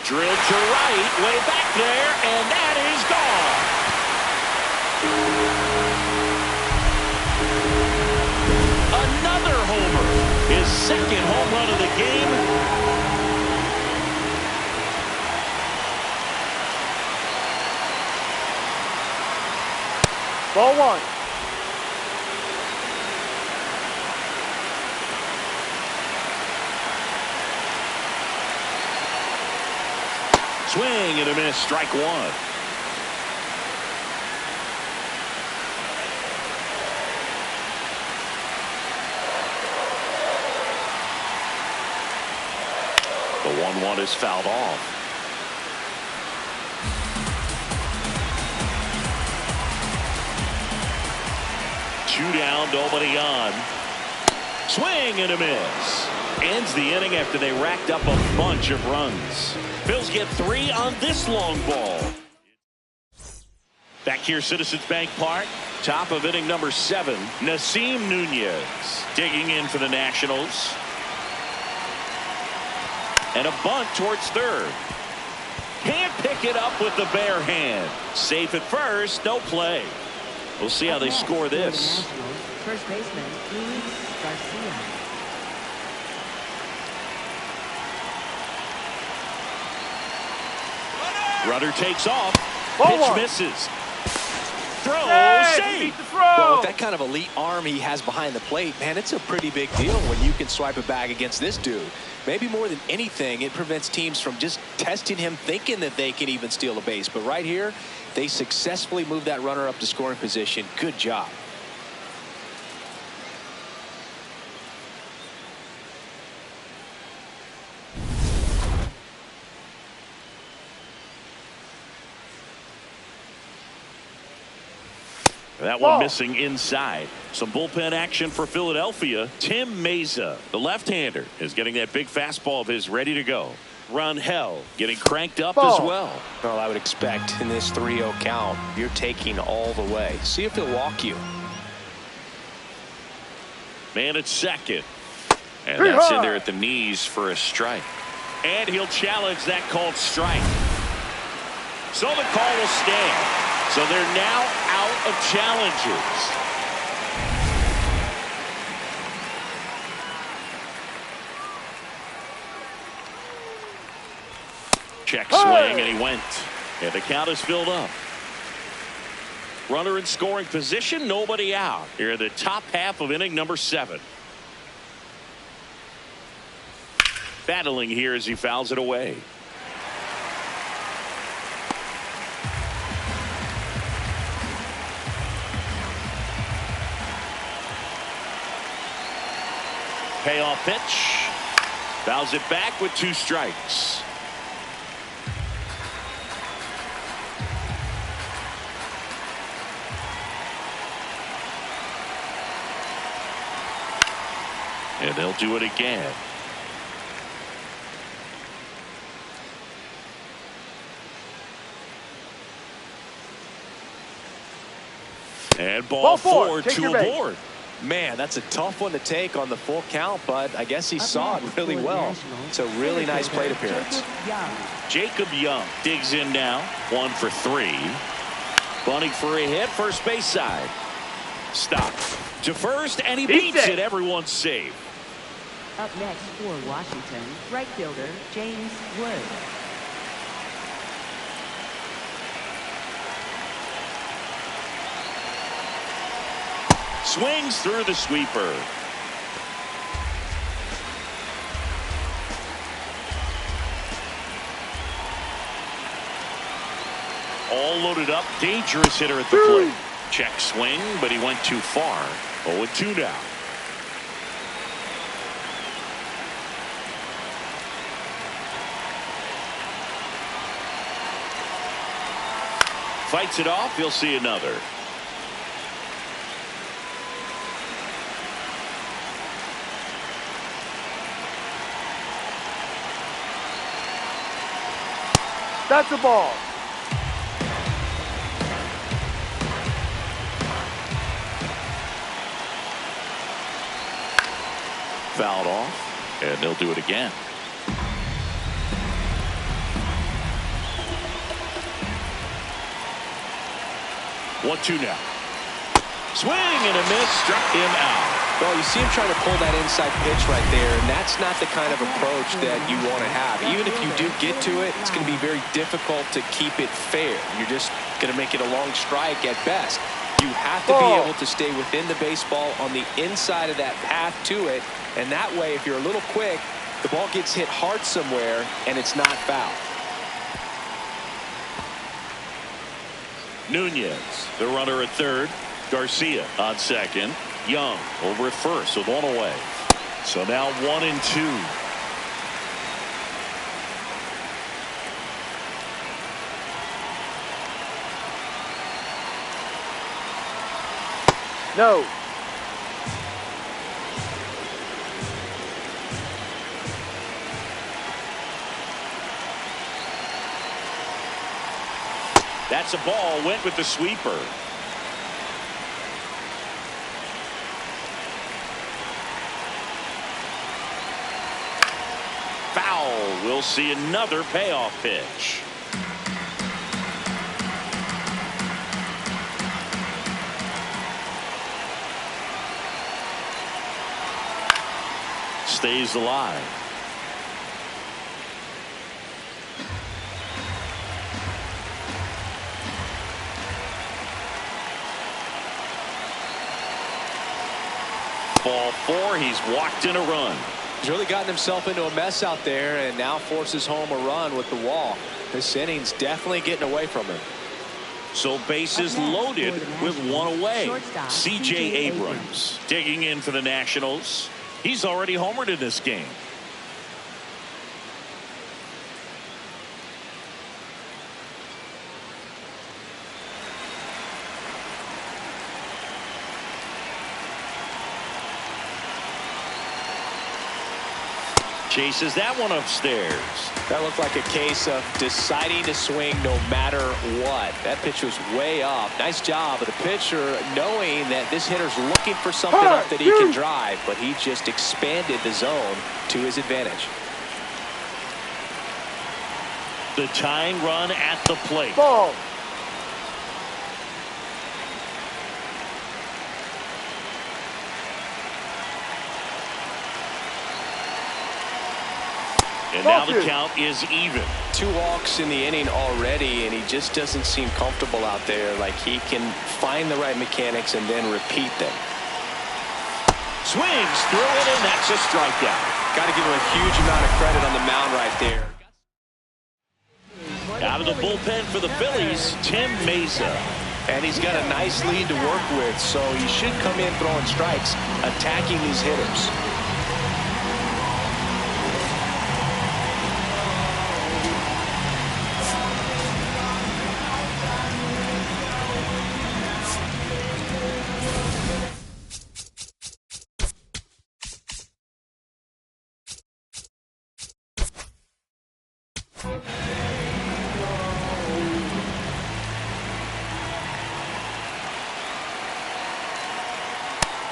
Drilled to right, way back there, and that is gone. Another homer. His second home run of the game. Ball 1. Swing and a miss, strike 1. The 1-1 is fouled off. Two down, nobody on. Swing and a miss. Ends the inning after they racked up a bunch of runs. Phils get 3 on this long ball. Back here, Citizens Bank Park. Top of inning number 7. Nasim Nunez digging in for the Nationals. And a bunt towards third. Can't pick it up with the bare hand. Safe at first, no play. We'll see how they score this. First baseman, Luis Garcia. Runner takes off. Ball Pitch 1. misses. Throw, Hey, he safe. beat the throw. Well, with that kind of elite arm he has behind the plate, man, it's a pretty big deal when you can swipe it back against this dude. Maybe more than anything, it prevents teams from just testing him, thinking that they can even steal a base. But right here, they successfully moved that runner up to scoring position. Good job. That one missing inside. Some bullpen action for Philadelphia. Tim Meza, the left-hander, is getting that big fastball of his ready to go. Rangel getting cranked up as well. Well, I would expect in this 3-0 count, you're taking all the way. See if he'll walk you. Man at second. And that's in there at the knees for a strike. And he'll challenge that called strike. So the call will stand. So they're now out of challenges. Check swing, and he went. And the count is filled up. Runner in scoring position, nobody out. Here in the top half of inning number 7. Battling here as he fouls it away. Payoff pitch. Fouls it back with 2 strikes. And they'll do it again. And ball 4, 2 aboard. Man, that's a tough one to take on the full count, but I guess he saw it really well. It's a really nice plate appearance. Jacob Young digs in now. 1 for 3. Bunting for a hit, first base side. Stop to first, and he beats it. Everyone's safe. Up next for Washington, right fielder James Wood. Swings through the sweeper. All loaded up, dangerous hitter at the plate. Check swing, but he went too far. 0-2 now. Fights it off. He'll see another. That's a ball. Fouled off, and they'll do it again. One, 2 now. Swing and a miss, struck him out. Well, you see him trying to pull that inside pitch right there, and that's not the kind of approach that you want to have. Even if you do get to it, it's going to be very difficult to keep it fair. You're just going to make it a long strike at best. You have to be able to stay within the baseball on the inside of that path to it, and that way, if you're a little quick, the ball gets hit hard somewhere, and it's not foul. Nunez, the runner at third. Garcia on second. Young over at first with 1 away. So now 1 and 2. No. That's a ball. Went with the sweeper. Foul. We'll see another payoff pitch. Stays alive. Ball 4. He's walked in a run. He's really gotten himself into a mess out there and now forces home a run with the walk. This inning's definitely getting away from him. So bases loaded with 1 away. C.J. Abrams digging in for the Nationals. He's already homered in this game. chases that one upstairs. That looked like a case of deciding to swing no matter what. That pitch was way up. Nice job of the pitcher knowing that this hitter's looking for something up that he can drive, but he just expanded the zone to his advantage. The tying run at the plate. Ball. And now the count is even. 2 walks in the inning already, and he just doesn't seem comfortable out there. Like he can find the right mechanics and then repeat them. Swings through it, and that's a strikeout. Got to give him a huge amount of credit on the mound right there. Out of the bullpen for the Phillies, Tim Mesa. And he's got a nice lead to work with, so he should come in throwing strikes, attacking these hitters.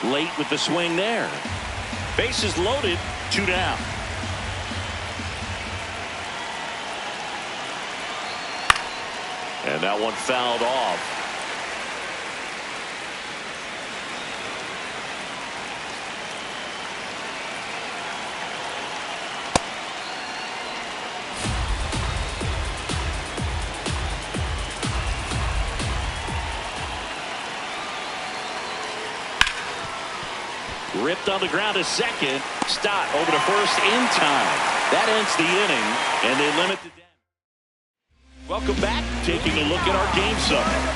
Late with the swing there. Bases loaded, 2 down. And that one fouled off. Ripped on the ground to second. Stott over to first in time. That ends the inning, and they limit the damage. Welcome back. Taking a look at our game summary.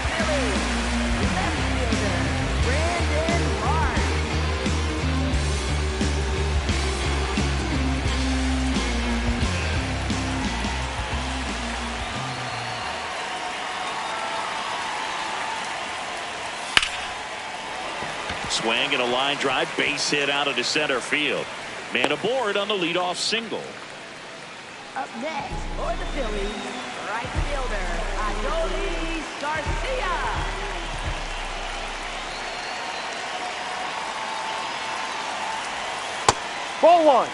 Swing and a line drive, base hit out into center field. Man aboard on the leadoff single. Up next for the Phillies, right fielder, Adolis Garcia. Ball 1.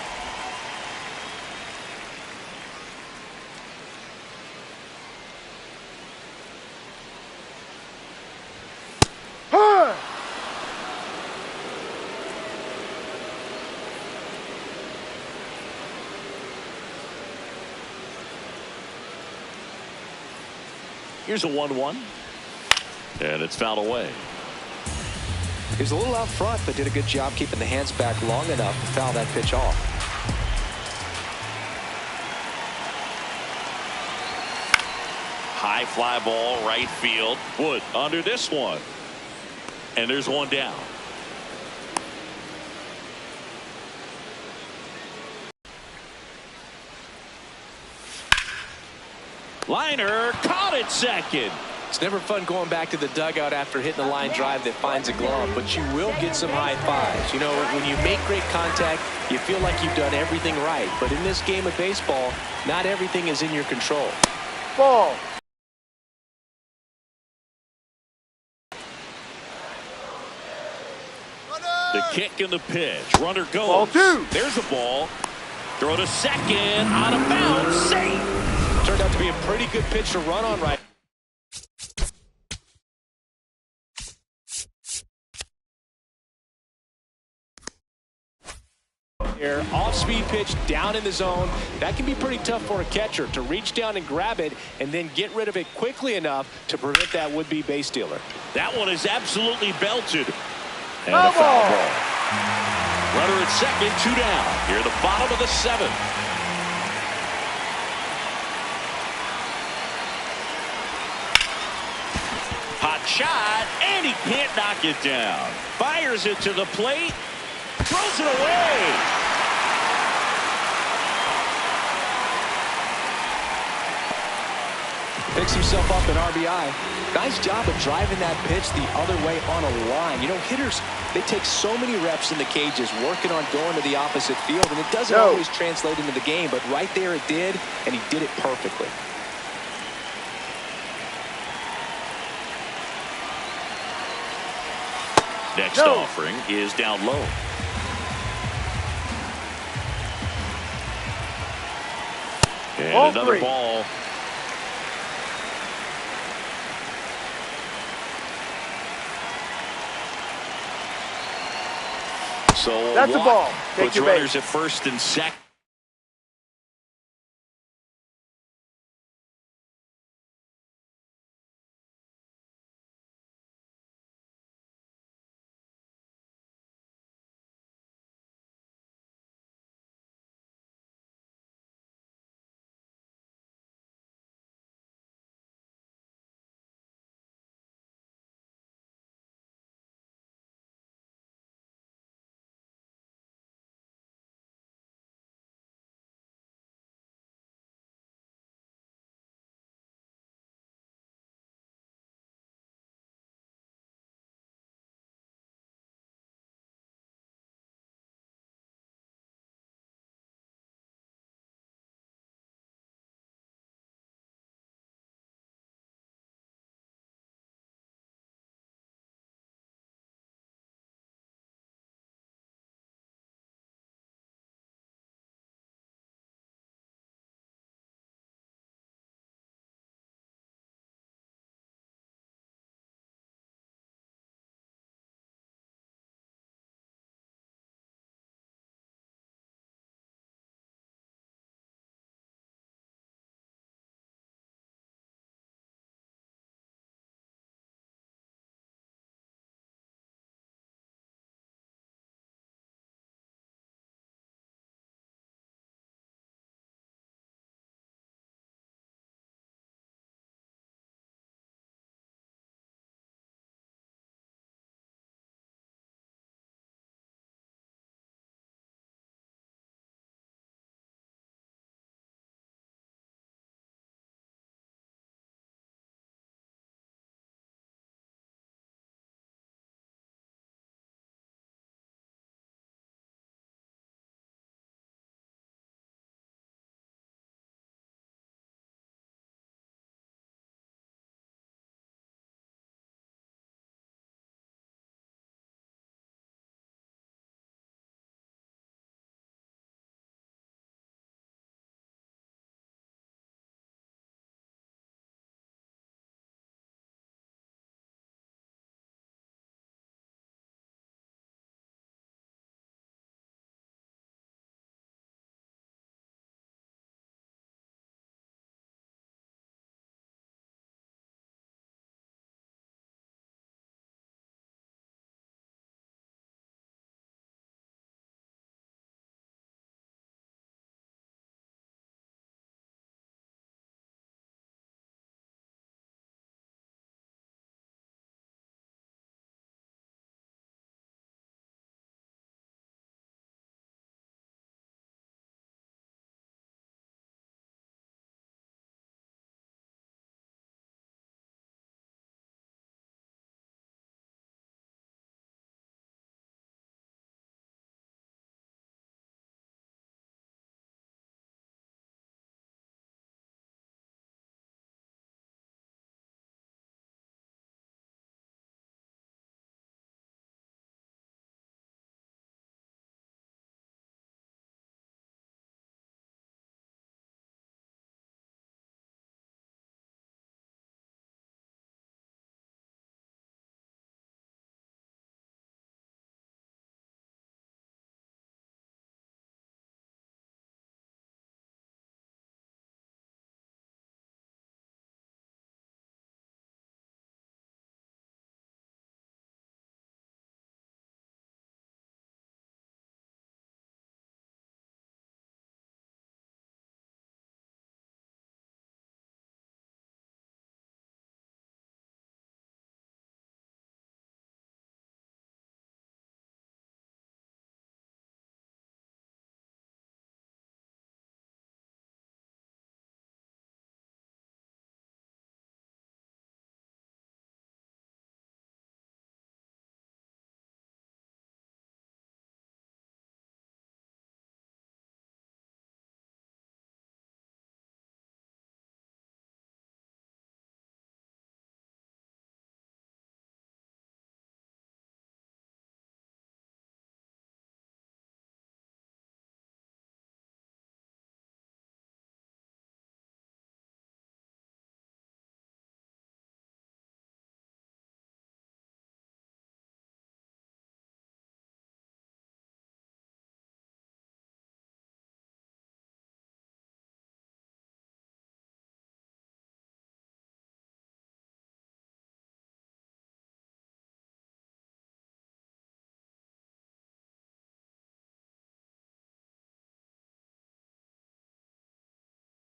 Here's a 1-1. And it's fouled away. He was a little out front, but did a good job keeping the hands back long enough to foul that pitch off. High fly ball, right field. Wood under this one. And there's one down. Liner caught it second. It's never fun going back to the dugout after hitting a line drive that finds a glove, but you will get some high fives. You know, when you make great contact, you feel like you've done everything right. But in this game of baseball, not everything is in your control. Ball. The kick and the pitch. Runner goes. Ball 2. There's a ball. Throw to second. Out of bounds. Safe. Turned out to be a pretty good pitch to run on right. Here, off-speed pitch down in the zone. That can be pretty tough for a catcher to reach down and grab it and then get rid of it quickly enough to prevent that would-be base stealer. That one is absolutely belted. And a foul ball. Runner at second, 2 down. Here at the bottom of the 7th. Hot shot, and he can't knock it down. Fires it to the plate, throws it away. picks himself up an RBI. Nice job of driving that pitch the other way on a line. You know, hitters, they take so many reps in the cages working on going to the opposite field, and it doesn't always translate into the game, but right there it did, and he did it perfectly. Next offering is down low. And another ball. So that's a ball. Take puts your runners base. at first and second.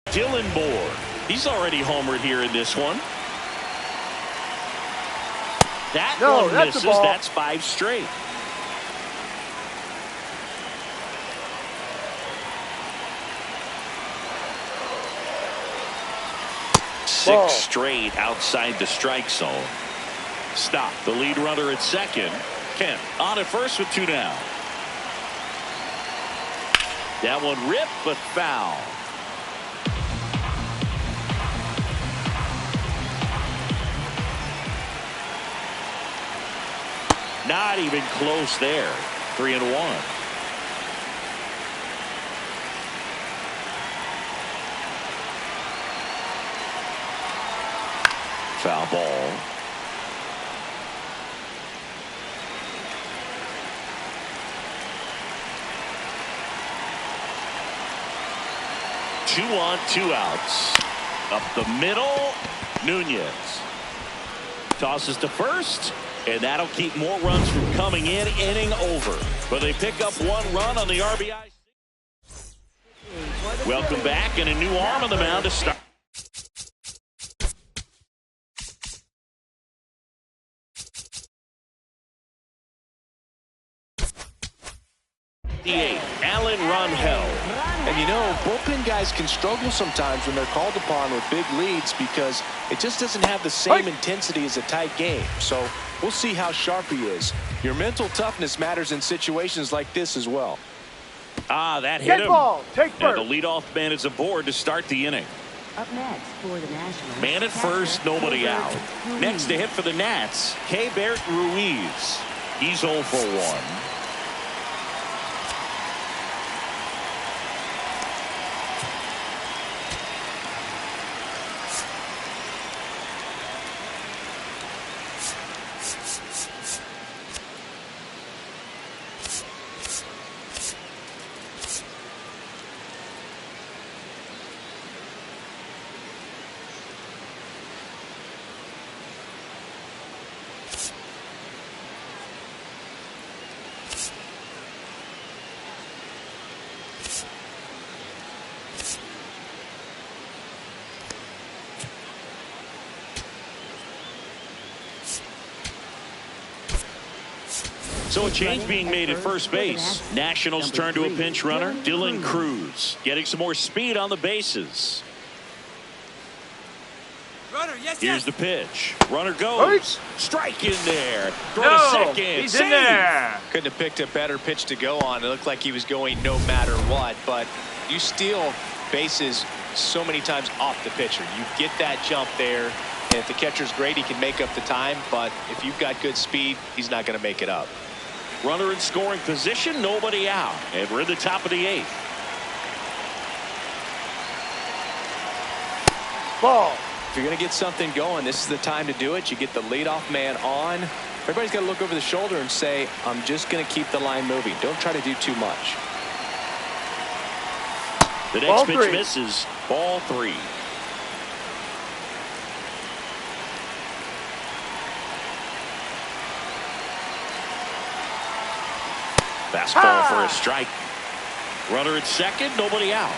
Dylan Moore. He's already homered here in this one. That one misses. That's 5 straight. Six straight outside the strike zone. Stop. The lead runner at second. Kemp on at first with 2 down. That one ripped, but foul. Not even close there. 3-1. Foul ball. Two on, 2 outs. Up the middle, Nunez tosses to first, and that'll keep more runs from coming in. Inning over, but they pick up 1 run on the RBI. Welcome back, and a new arm on the mound to start. Alan Rangel. And you know, bullpen guys can struggle sometimes when they're called upon with big leads because it just doesn't have the same intensity as a tight game. So we'll see how sharp he is. Your mental toughness matters in situations like this as well. Ah, that hit him. Ball. Take first. And the leadoff man is aboard to start the inning. Up next for the Nationals. Man at first, nobody out. Next to hit for the Nats, Keibert Ruiz. He's 0 for 1. So a change being made at first base. Nationals turn to a pinch runner, Dylan Cruz, getting some more speed on the bases. Runner, yes, Here's the pitch. Runner goes. Strike in there. Throw to second. He's in there. Couldn't have picked a better pitch to go on. It looked like he was going no matter what, but you steal bases so many times off the pitcher. You get that jump there, and if the catcher's great, he can make up the time, but if you've got good speed, he's not going to make it up. Runner in scoring position, nobody out, and we're in the top of the 8th. Ball. If you're going to get something going, this is the time to do it. You get the leadoff man on. Everybody's got to look over the shoulder and say, I'm just going to keep the line moving. Don't try to do too much. The next pitch misses. Ball 3. Fastball for a strike. Runner at second, nobody out.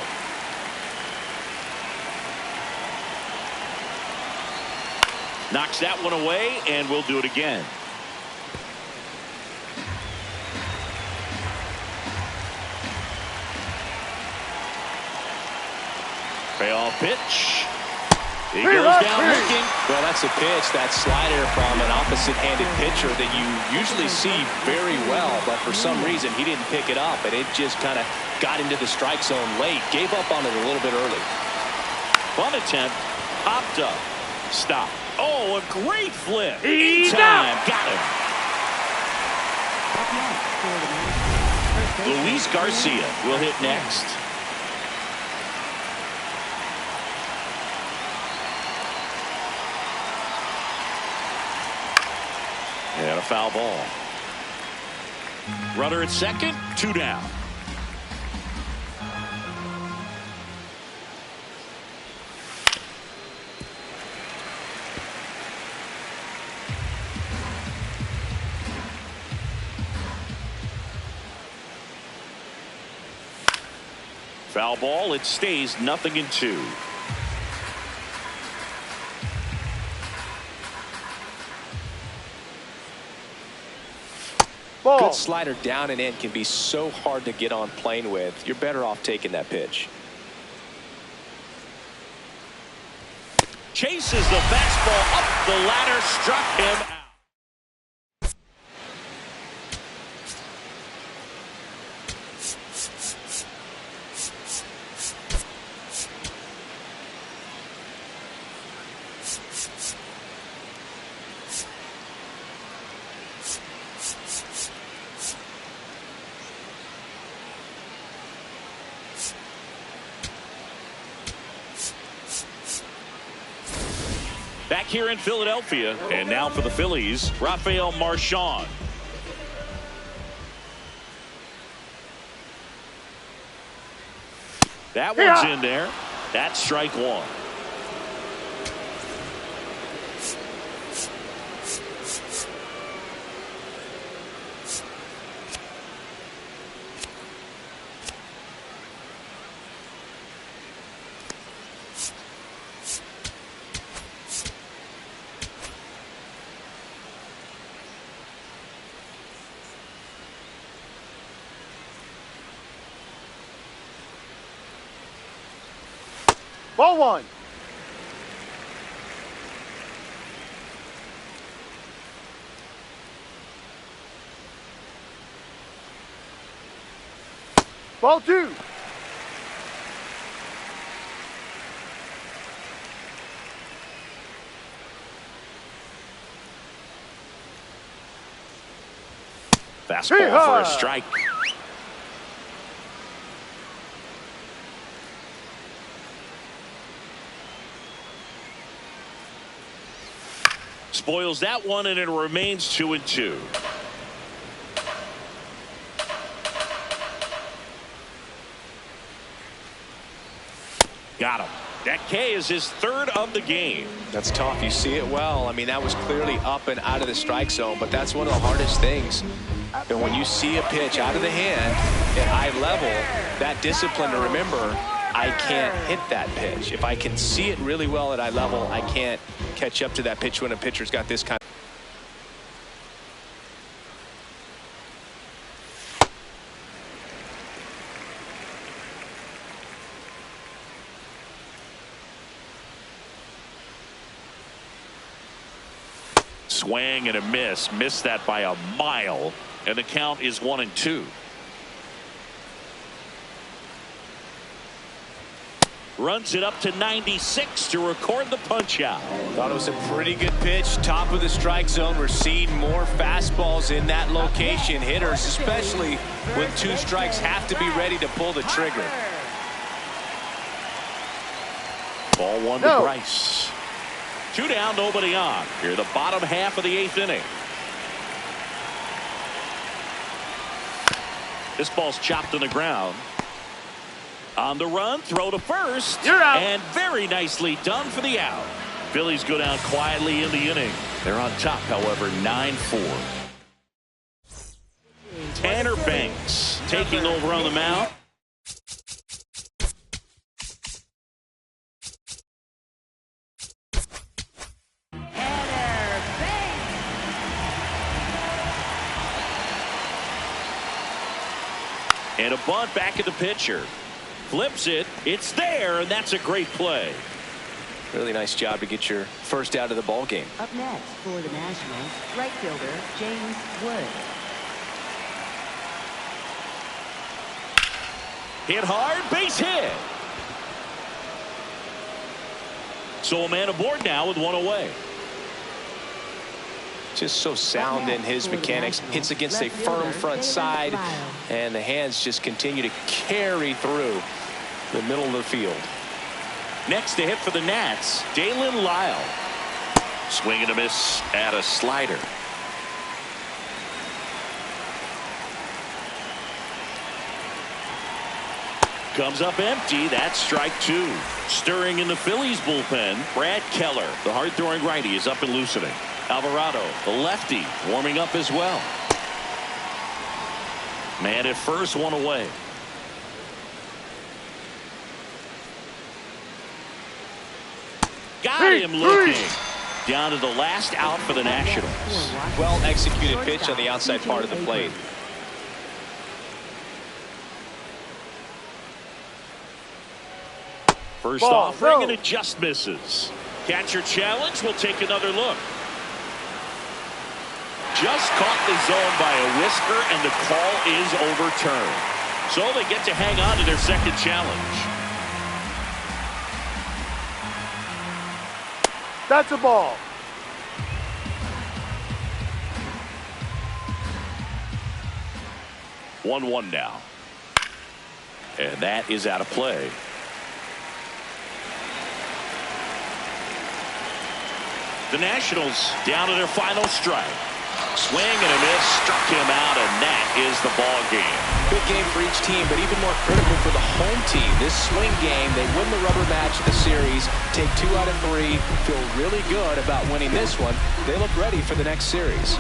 Knocks that one away, and we'll do it again. Payoff pitch. He goes down looking. Well, that's a pitch, that slider from an opposite-handed pitcher that you usually see very well, but for some reason he didn't pick it up, and it just kind of got into the strike zone late. Gave up on it a little bit early. Fun attempt. Popped up. Stop. Oh, a great flip. He's time. out. Got him. Up next for the Nationals. Luis Garcia will hit next. And a foul ball. Runner at second, 2 down. Foul ball. It stays 0-2. Ball. Good slider down and in can be so hard to get on plane with. You're better off taking that pitch. Chases the fastball up the ladder, struck him out. Back here in Philadelphia, and now for the Phillies, Rafael Marchand. That one's in there. That's strike one. Ball one. Ball two. Fastball for a strike. Spoils that one, and it remains 2-2. Got him. That K is his third of the game. That's tough. You see it well. I mean, that was clearly up and out of the strike zone, but that's one of the hardest things. And when you see a pitch out of the hand at eye level, that discipline to remember, I can't hit that pitch. If I can see it really well at eye level, I can't catch up to that pitch when a pitcher's got this kind of. Swing and a miss. Missed that by a mile, and the count is 1-2. Runs it up to 96 to record the punch out. Thought it was a pretty good pitch. Top of the strike zone. We're seeing more fastballs in that location. Hitters, especially with two strikes, have to be ready to pull the trigger. Ball one to Bryce. 2 down, nobody on. Here, the bottom half of the 8th inning. This ball's chopped on the ground. On the run, throw to first. You're out. And very nicely done for the out. Phillies go down quietly in the inning. They're on top, however, 9-4. Tanner Banks taking over on the mound. And a bunt back at the pitcher. Flips it. It's there, and that's a great play. Really nice job to get your first out of the ball game. Up next for the Nationals, right fielder James Wood. Hit hard, base hit. So a man aboard now with one away. Just so sound in his mechanics. Hits against a firm front side, and the hands just continue to carry through the middle of the field. Next to hit for the Nats, Dalen Lyle. Swing and a miss at a slider. Comes up empty. That's strike two. Stirring in the Phillies bullpen, Brad Keller, the hard-throwing righty, is up and loosening. Alvarado, the lefty, warming up as well. Man at first, one away. Got him looking. Down to the last out for the Nationals. Well executed pitch on the outside part of the plate. First Ball, offering go. and it just misses. Catcher challenge. We'll take another look. Just caught the zone by a whisker, and the call is overturned. So they get to hang on to their second challenge. That's a ball. One now. And that is out of play. The Nationals down to their final strike. Swing and a miss, struck him out, and that is the ball game. Big game for each team, but even more critical for the home team. This swing game, they win the rubber match of the series, take 2 out of 3, feel really good about winning this one. They look ready for the next series.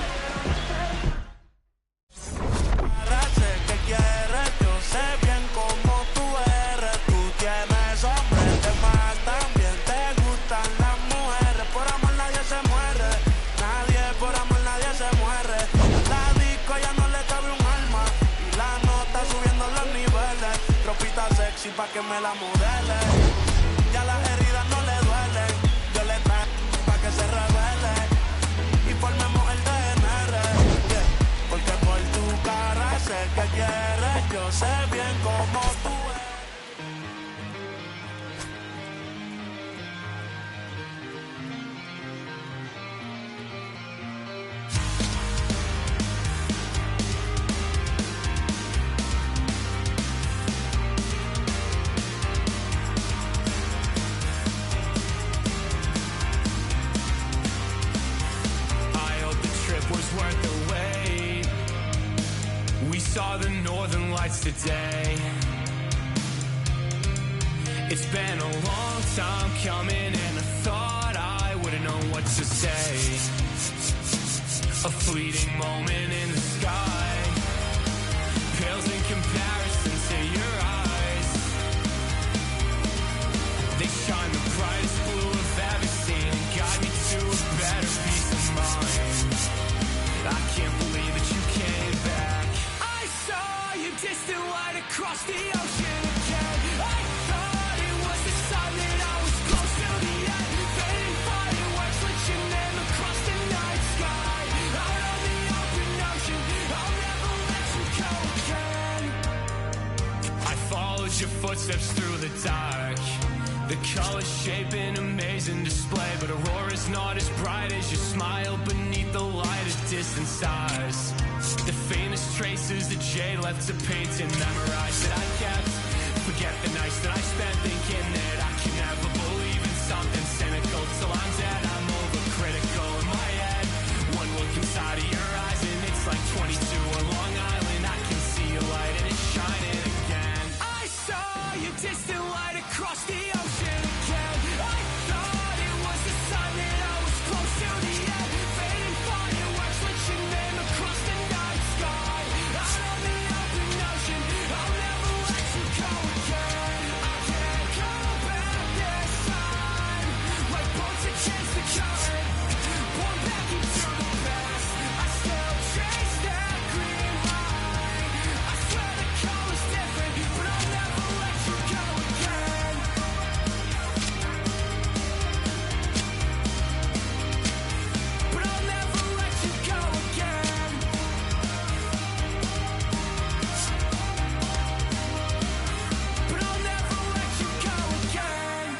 Pa' que me la modele, ya las heridas no le duelen, yo le traigo pa' que se revele, y formemos el DNR, yeah. Porque por tu cara sé que quieres, yo sé bien cómo tú eres. Worth the wait. We saw the northern lights today. It's been a long time coming, and I thought I wouldn't know what to say. A fleeting moment in the sky pales in comparison to your eyes. They shine the brightest blue I've ever seen and guide me to a better peace of mind. I can't believe that you came back. I saw you distant light across the ocean again. I thought it was the sign that I was close to the end. Fading fireworks lit your name across the night sky. Out on the open ocean, I'll never let you go again. I followed your footsteps through the dark. The colors shape an amazing display, but aurora's not as bright as your smile beneath the light of distant stars. The faintest traces of jade left to paint and memorize that I kept. Forget the nights that I spent thinking that I can never believe in something cynical. Till I'm dead, I'm overcritical in my head. One look inside of your eyes and it's like 22 on Long Island. I can see a light and it's shining again. I saw your distant light across the ocean again. I thought it was the sign that I was close to the end. Fading fireworks lit your name across the night sky. Out on the open ocean, I'll never let you go again. I can't go back this time. Like boats against the current, born back into the past. I still chase that green high. I swear the color's different, but I'll never let you go again. But I'll never let you go again. But I'll never let you go again.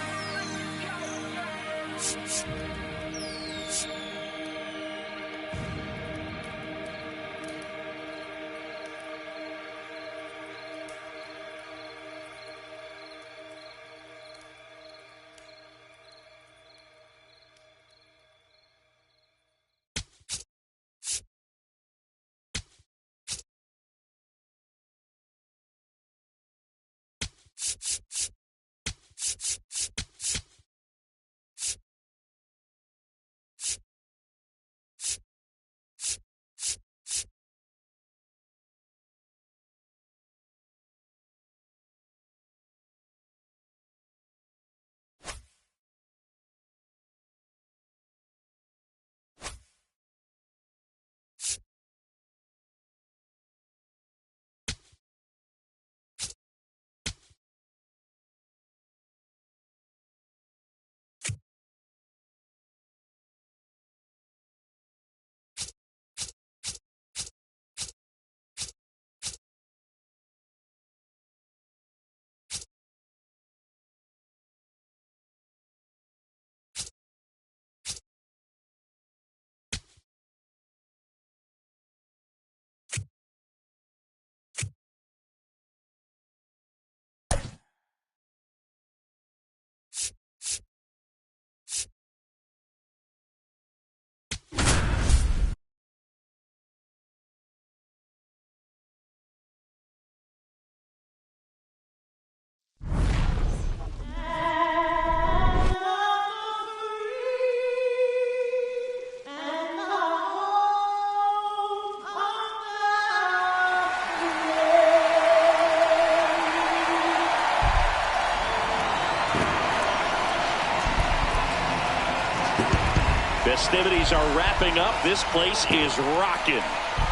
festivities are wrapping up. This place is rocking.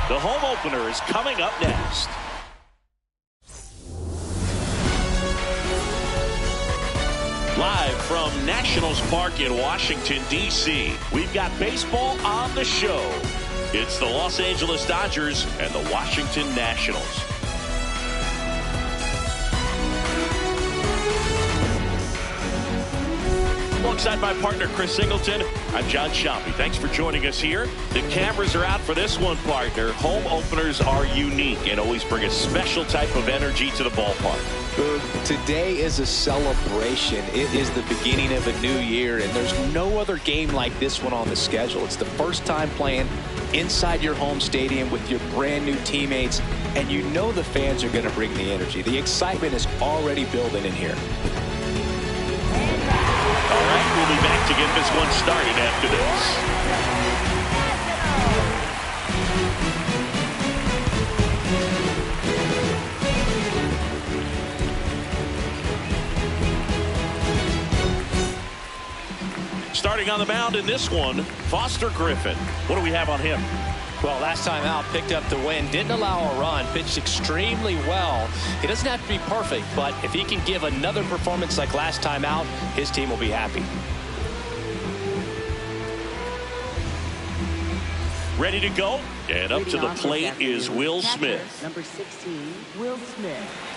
The home opener is coming up next. Live from Nationals Park in Washington, D.C., we've got baseball on the show. It's the Los Angeles Dodgers and the Washington Nationals. Alongside my partner, Chris Singleton, I'm John Shoppy. Thanks for joining us here. The cameras are out for this one, partner. Home openers are unique and always bring a special type of energy to the ballpark. Today is a celebration. It is the beginning of a new year, and there's no other game like this one on the schedule. It's the first time playing inside your home stadium with your brand new teammates, and you know the fans are going to bring the energy. The excitement is already building in here. All right, we'll be back to get this one started after this. Starting on the mound in this one, Foster Griffin. What do we have on him? Well, last time out, picked up the win, didn't allow a run, pitched extremely well. He doesn't have to be perfect, but if he can give another performance like last time out, his team will be happy. Ready to go? And up to the plate is Will Smith. Number 16, Will Smith.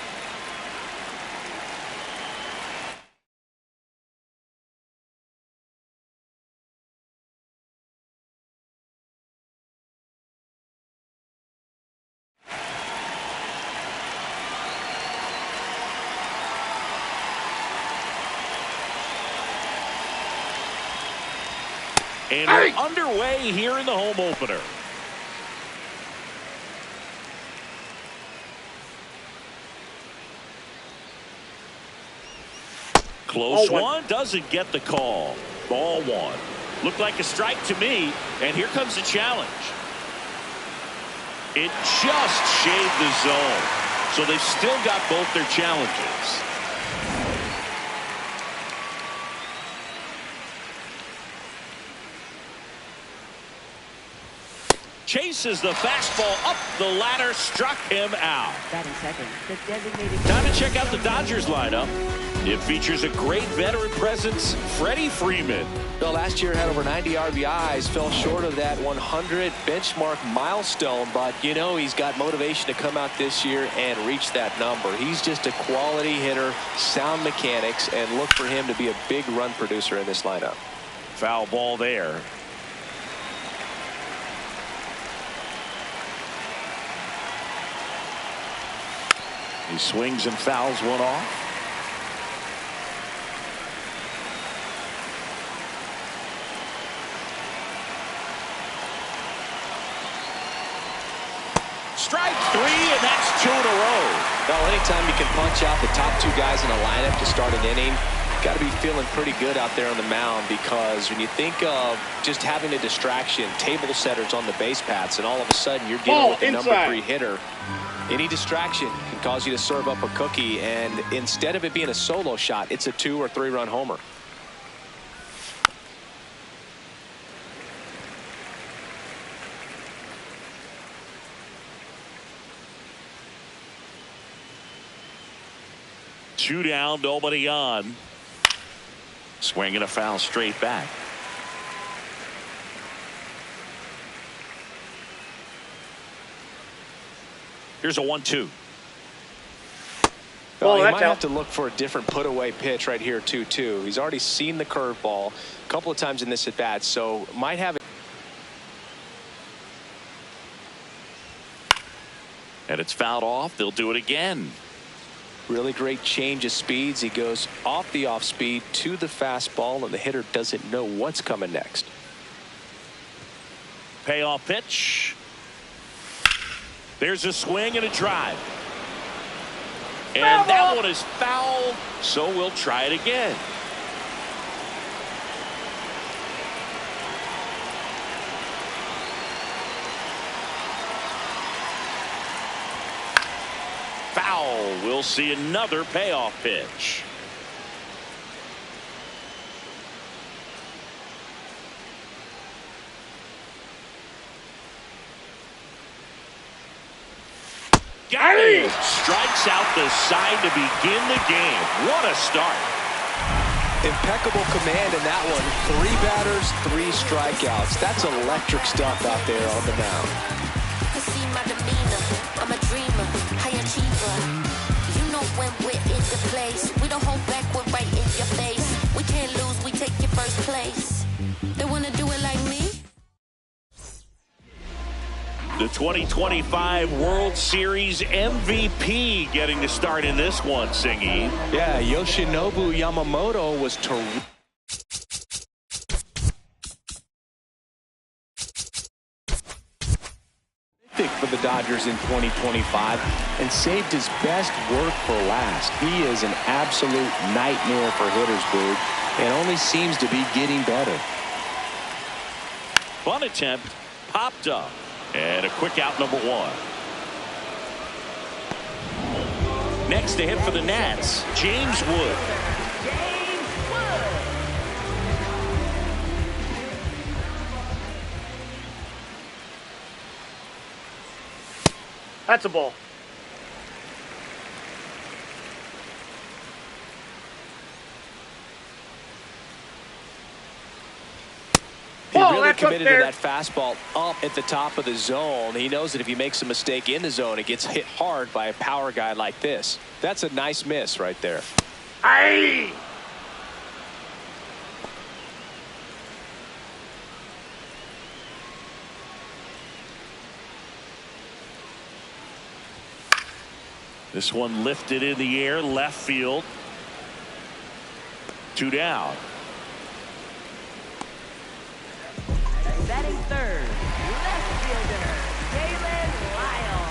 And we're underway here in the home opener. Close one, doesn't get the call. Ball one. Looked like a strike to me, and here comes the challenge. It just shaved the zone, so they've still got both their challenges. Chases the fastball up the ladder, struck him out. Batting second, the designated. Time to check out the Dodgers lineup. It features a great veteran presence, Freddie Freeman. Well, last year had over 90 RBIs, fell short of that 100 benchmark milestone, but you know he's got motivation to come out this year and reach that number. He's just a quality hitter, sound mechanics, and look for him to be a big run producer in this lineup. Foul ball there. He swings and fouls one off. Strike three, and that's two in a row. Well, anytime you can punch out the top two guys in a lineup to start an inning, got to be feeling pretty good out there on the mound, because when you think of just having a distraction, table setters on the base paths, and all of a sudden you're dealing with the number 3 hitter, any distraction can cause you to serve up a cookie, and instead of it being a solo shot, it's a 2 or 3 run homer. Two down, nobody on. Swinging a foul straight back. Here's a 1-2. Well, he might have to look for a different put-away pitch right here, 2-2. He's already seen the curveball a couple of times in this at-bat, so might have it. And it's fouled off. They'll do it again. Really great change of speeds. He goes off the off-speed to the fastball, and the hitter doesn't know what's coming next. Payoff pitch. There's a swing and a drive. And that one is foul, so we'll try it again. Foul. We'll see another payoff pitch. Got it. Strikes out the side to begin the game. What a start. Impeccable command in that one. 3 batters, 3 strikeouts. That's electric stuff out there on the mound. See my demeanor, I'm a dreamer, high achiever. You know when we're in the place, we don't hold back, we're right in your face. We can't lose, we take your first place. They wanna do it like me? The 2025 World Series MVP getting to start in this one, Singy. Yeah, Yoshinobu Yamamoto was terrific for the Dodgers in 2025 and saved his best work for last. He is an absolute nightmare for hitters, Boog, and only seems to be getting better. Fun attempt, popped up, and a quick out, number 1. Next to hit for the Nats, James Wood. That's a ball. He really committed to that fastball up at the top of the zone. He knows that if he makes a mistake in the zone, it gets hit hard by a power guy like this. That's a nice miss right there. Aye. This one lifted in the air, left field. 2 down. Batting third, left fielder, Jalen Lyle.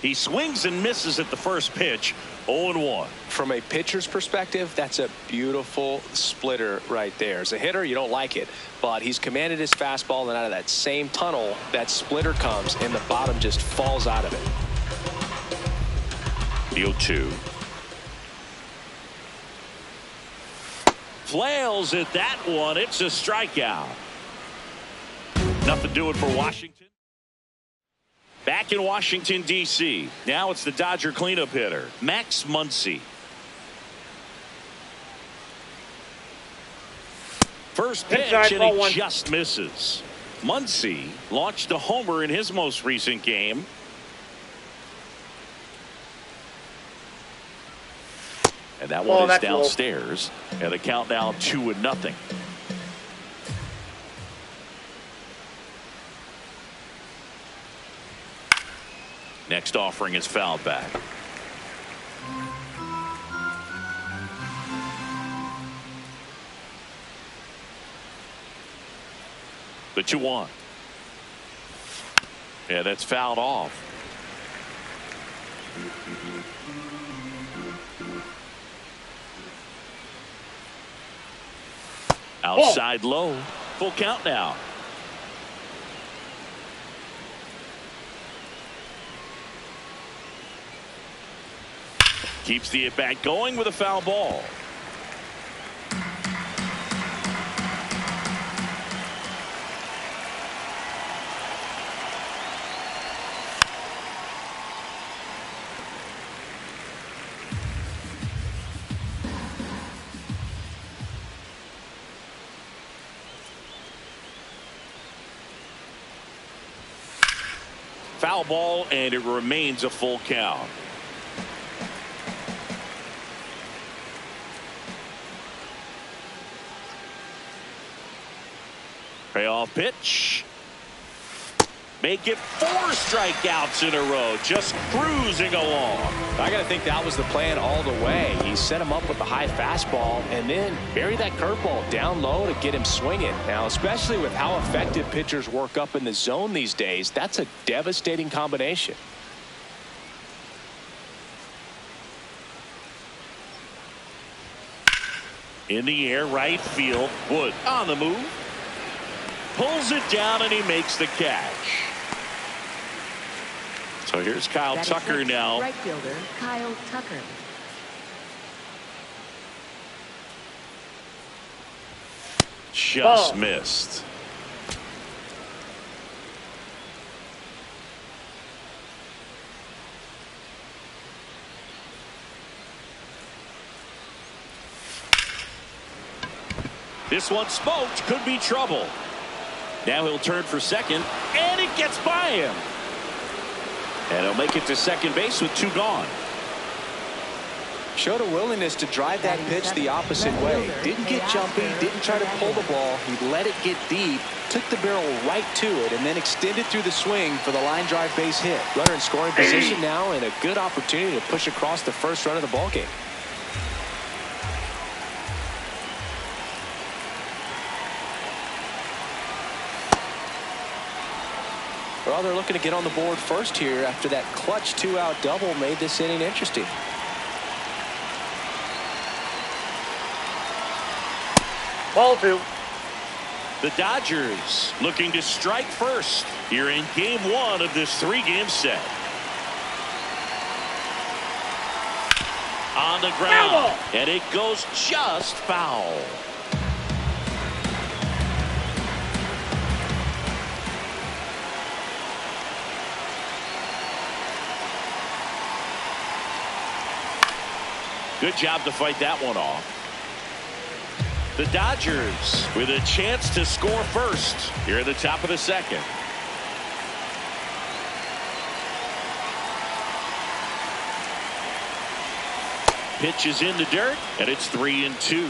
He swings and misses at the first pitch. 0-1. From a pitcher's perspective, that's a beautiful splitter right there. As a hitter, you don't like it, but he's commanded his fastball, and out of that same tunnel, that splitter comes, and the bottom just falls out of it. The 0-2. Flails at that one. It's a strikeout. Nothing doing for Washington. Back in Washington, D.C. Now it's the Dodger cleanup hitter, Max Muncy. First pitch, and he just misses. Muncy launched a homer in his most recent game. And that one is downstairs. And the count now 2-0. Next offering is fouled back. The 2-1. Yeah, that's fouled off. Outside low. Full count now. Keeps the at-bat going with a foul ball. Foul ball, and it remains a full count. Payoff pitch. Make it 4 strikeouts in a row. Just cruising along. I got to think that was the plan all the way. He set him up with the high fastball and then bury that curveball down low to get him swinging. Now, especially with how effective pitchers work up in the zone these days, that's a devastating combination. In the air, right field. Wood on the move. Pulls it down, and he makes the catch. So here's Kyle Tucker now. Right fielder, Kyle Tucker. Just Ball. missed. This one smoked. Could be trouble. Now he'll turn for second, and it gets by him. And he'll make it to second base with 2 gone. Showed a willingness to drive that pitch the opposite way. Didn't get jumpy, didn't try to pull the ball. He let it get deep, took the barrel right to it, and then extended through the swing for the line drive base hit. Runner in scoring position now, and a good opportunity to push across the first run of the ballgame. Well, they're looking to get on the board first here after that clutch 2-out double made this inning interesting. Ball 2. The Dodgers looking to strike first here in game 1 of this 3-game set. On the ground, and it goes just foul. Good job to fight that one off. The Dodgers with a chance to score first here at the top of the second. Pitch is in the dirt, and it's 3-2.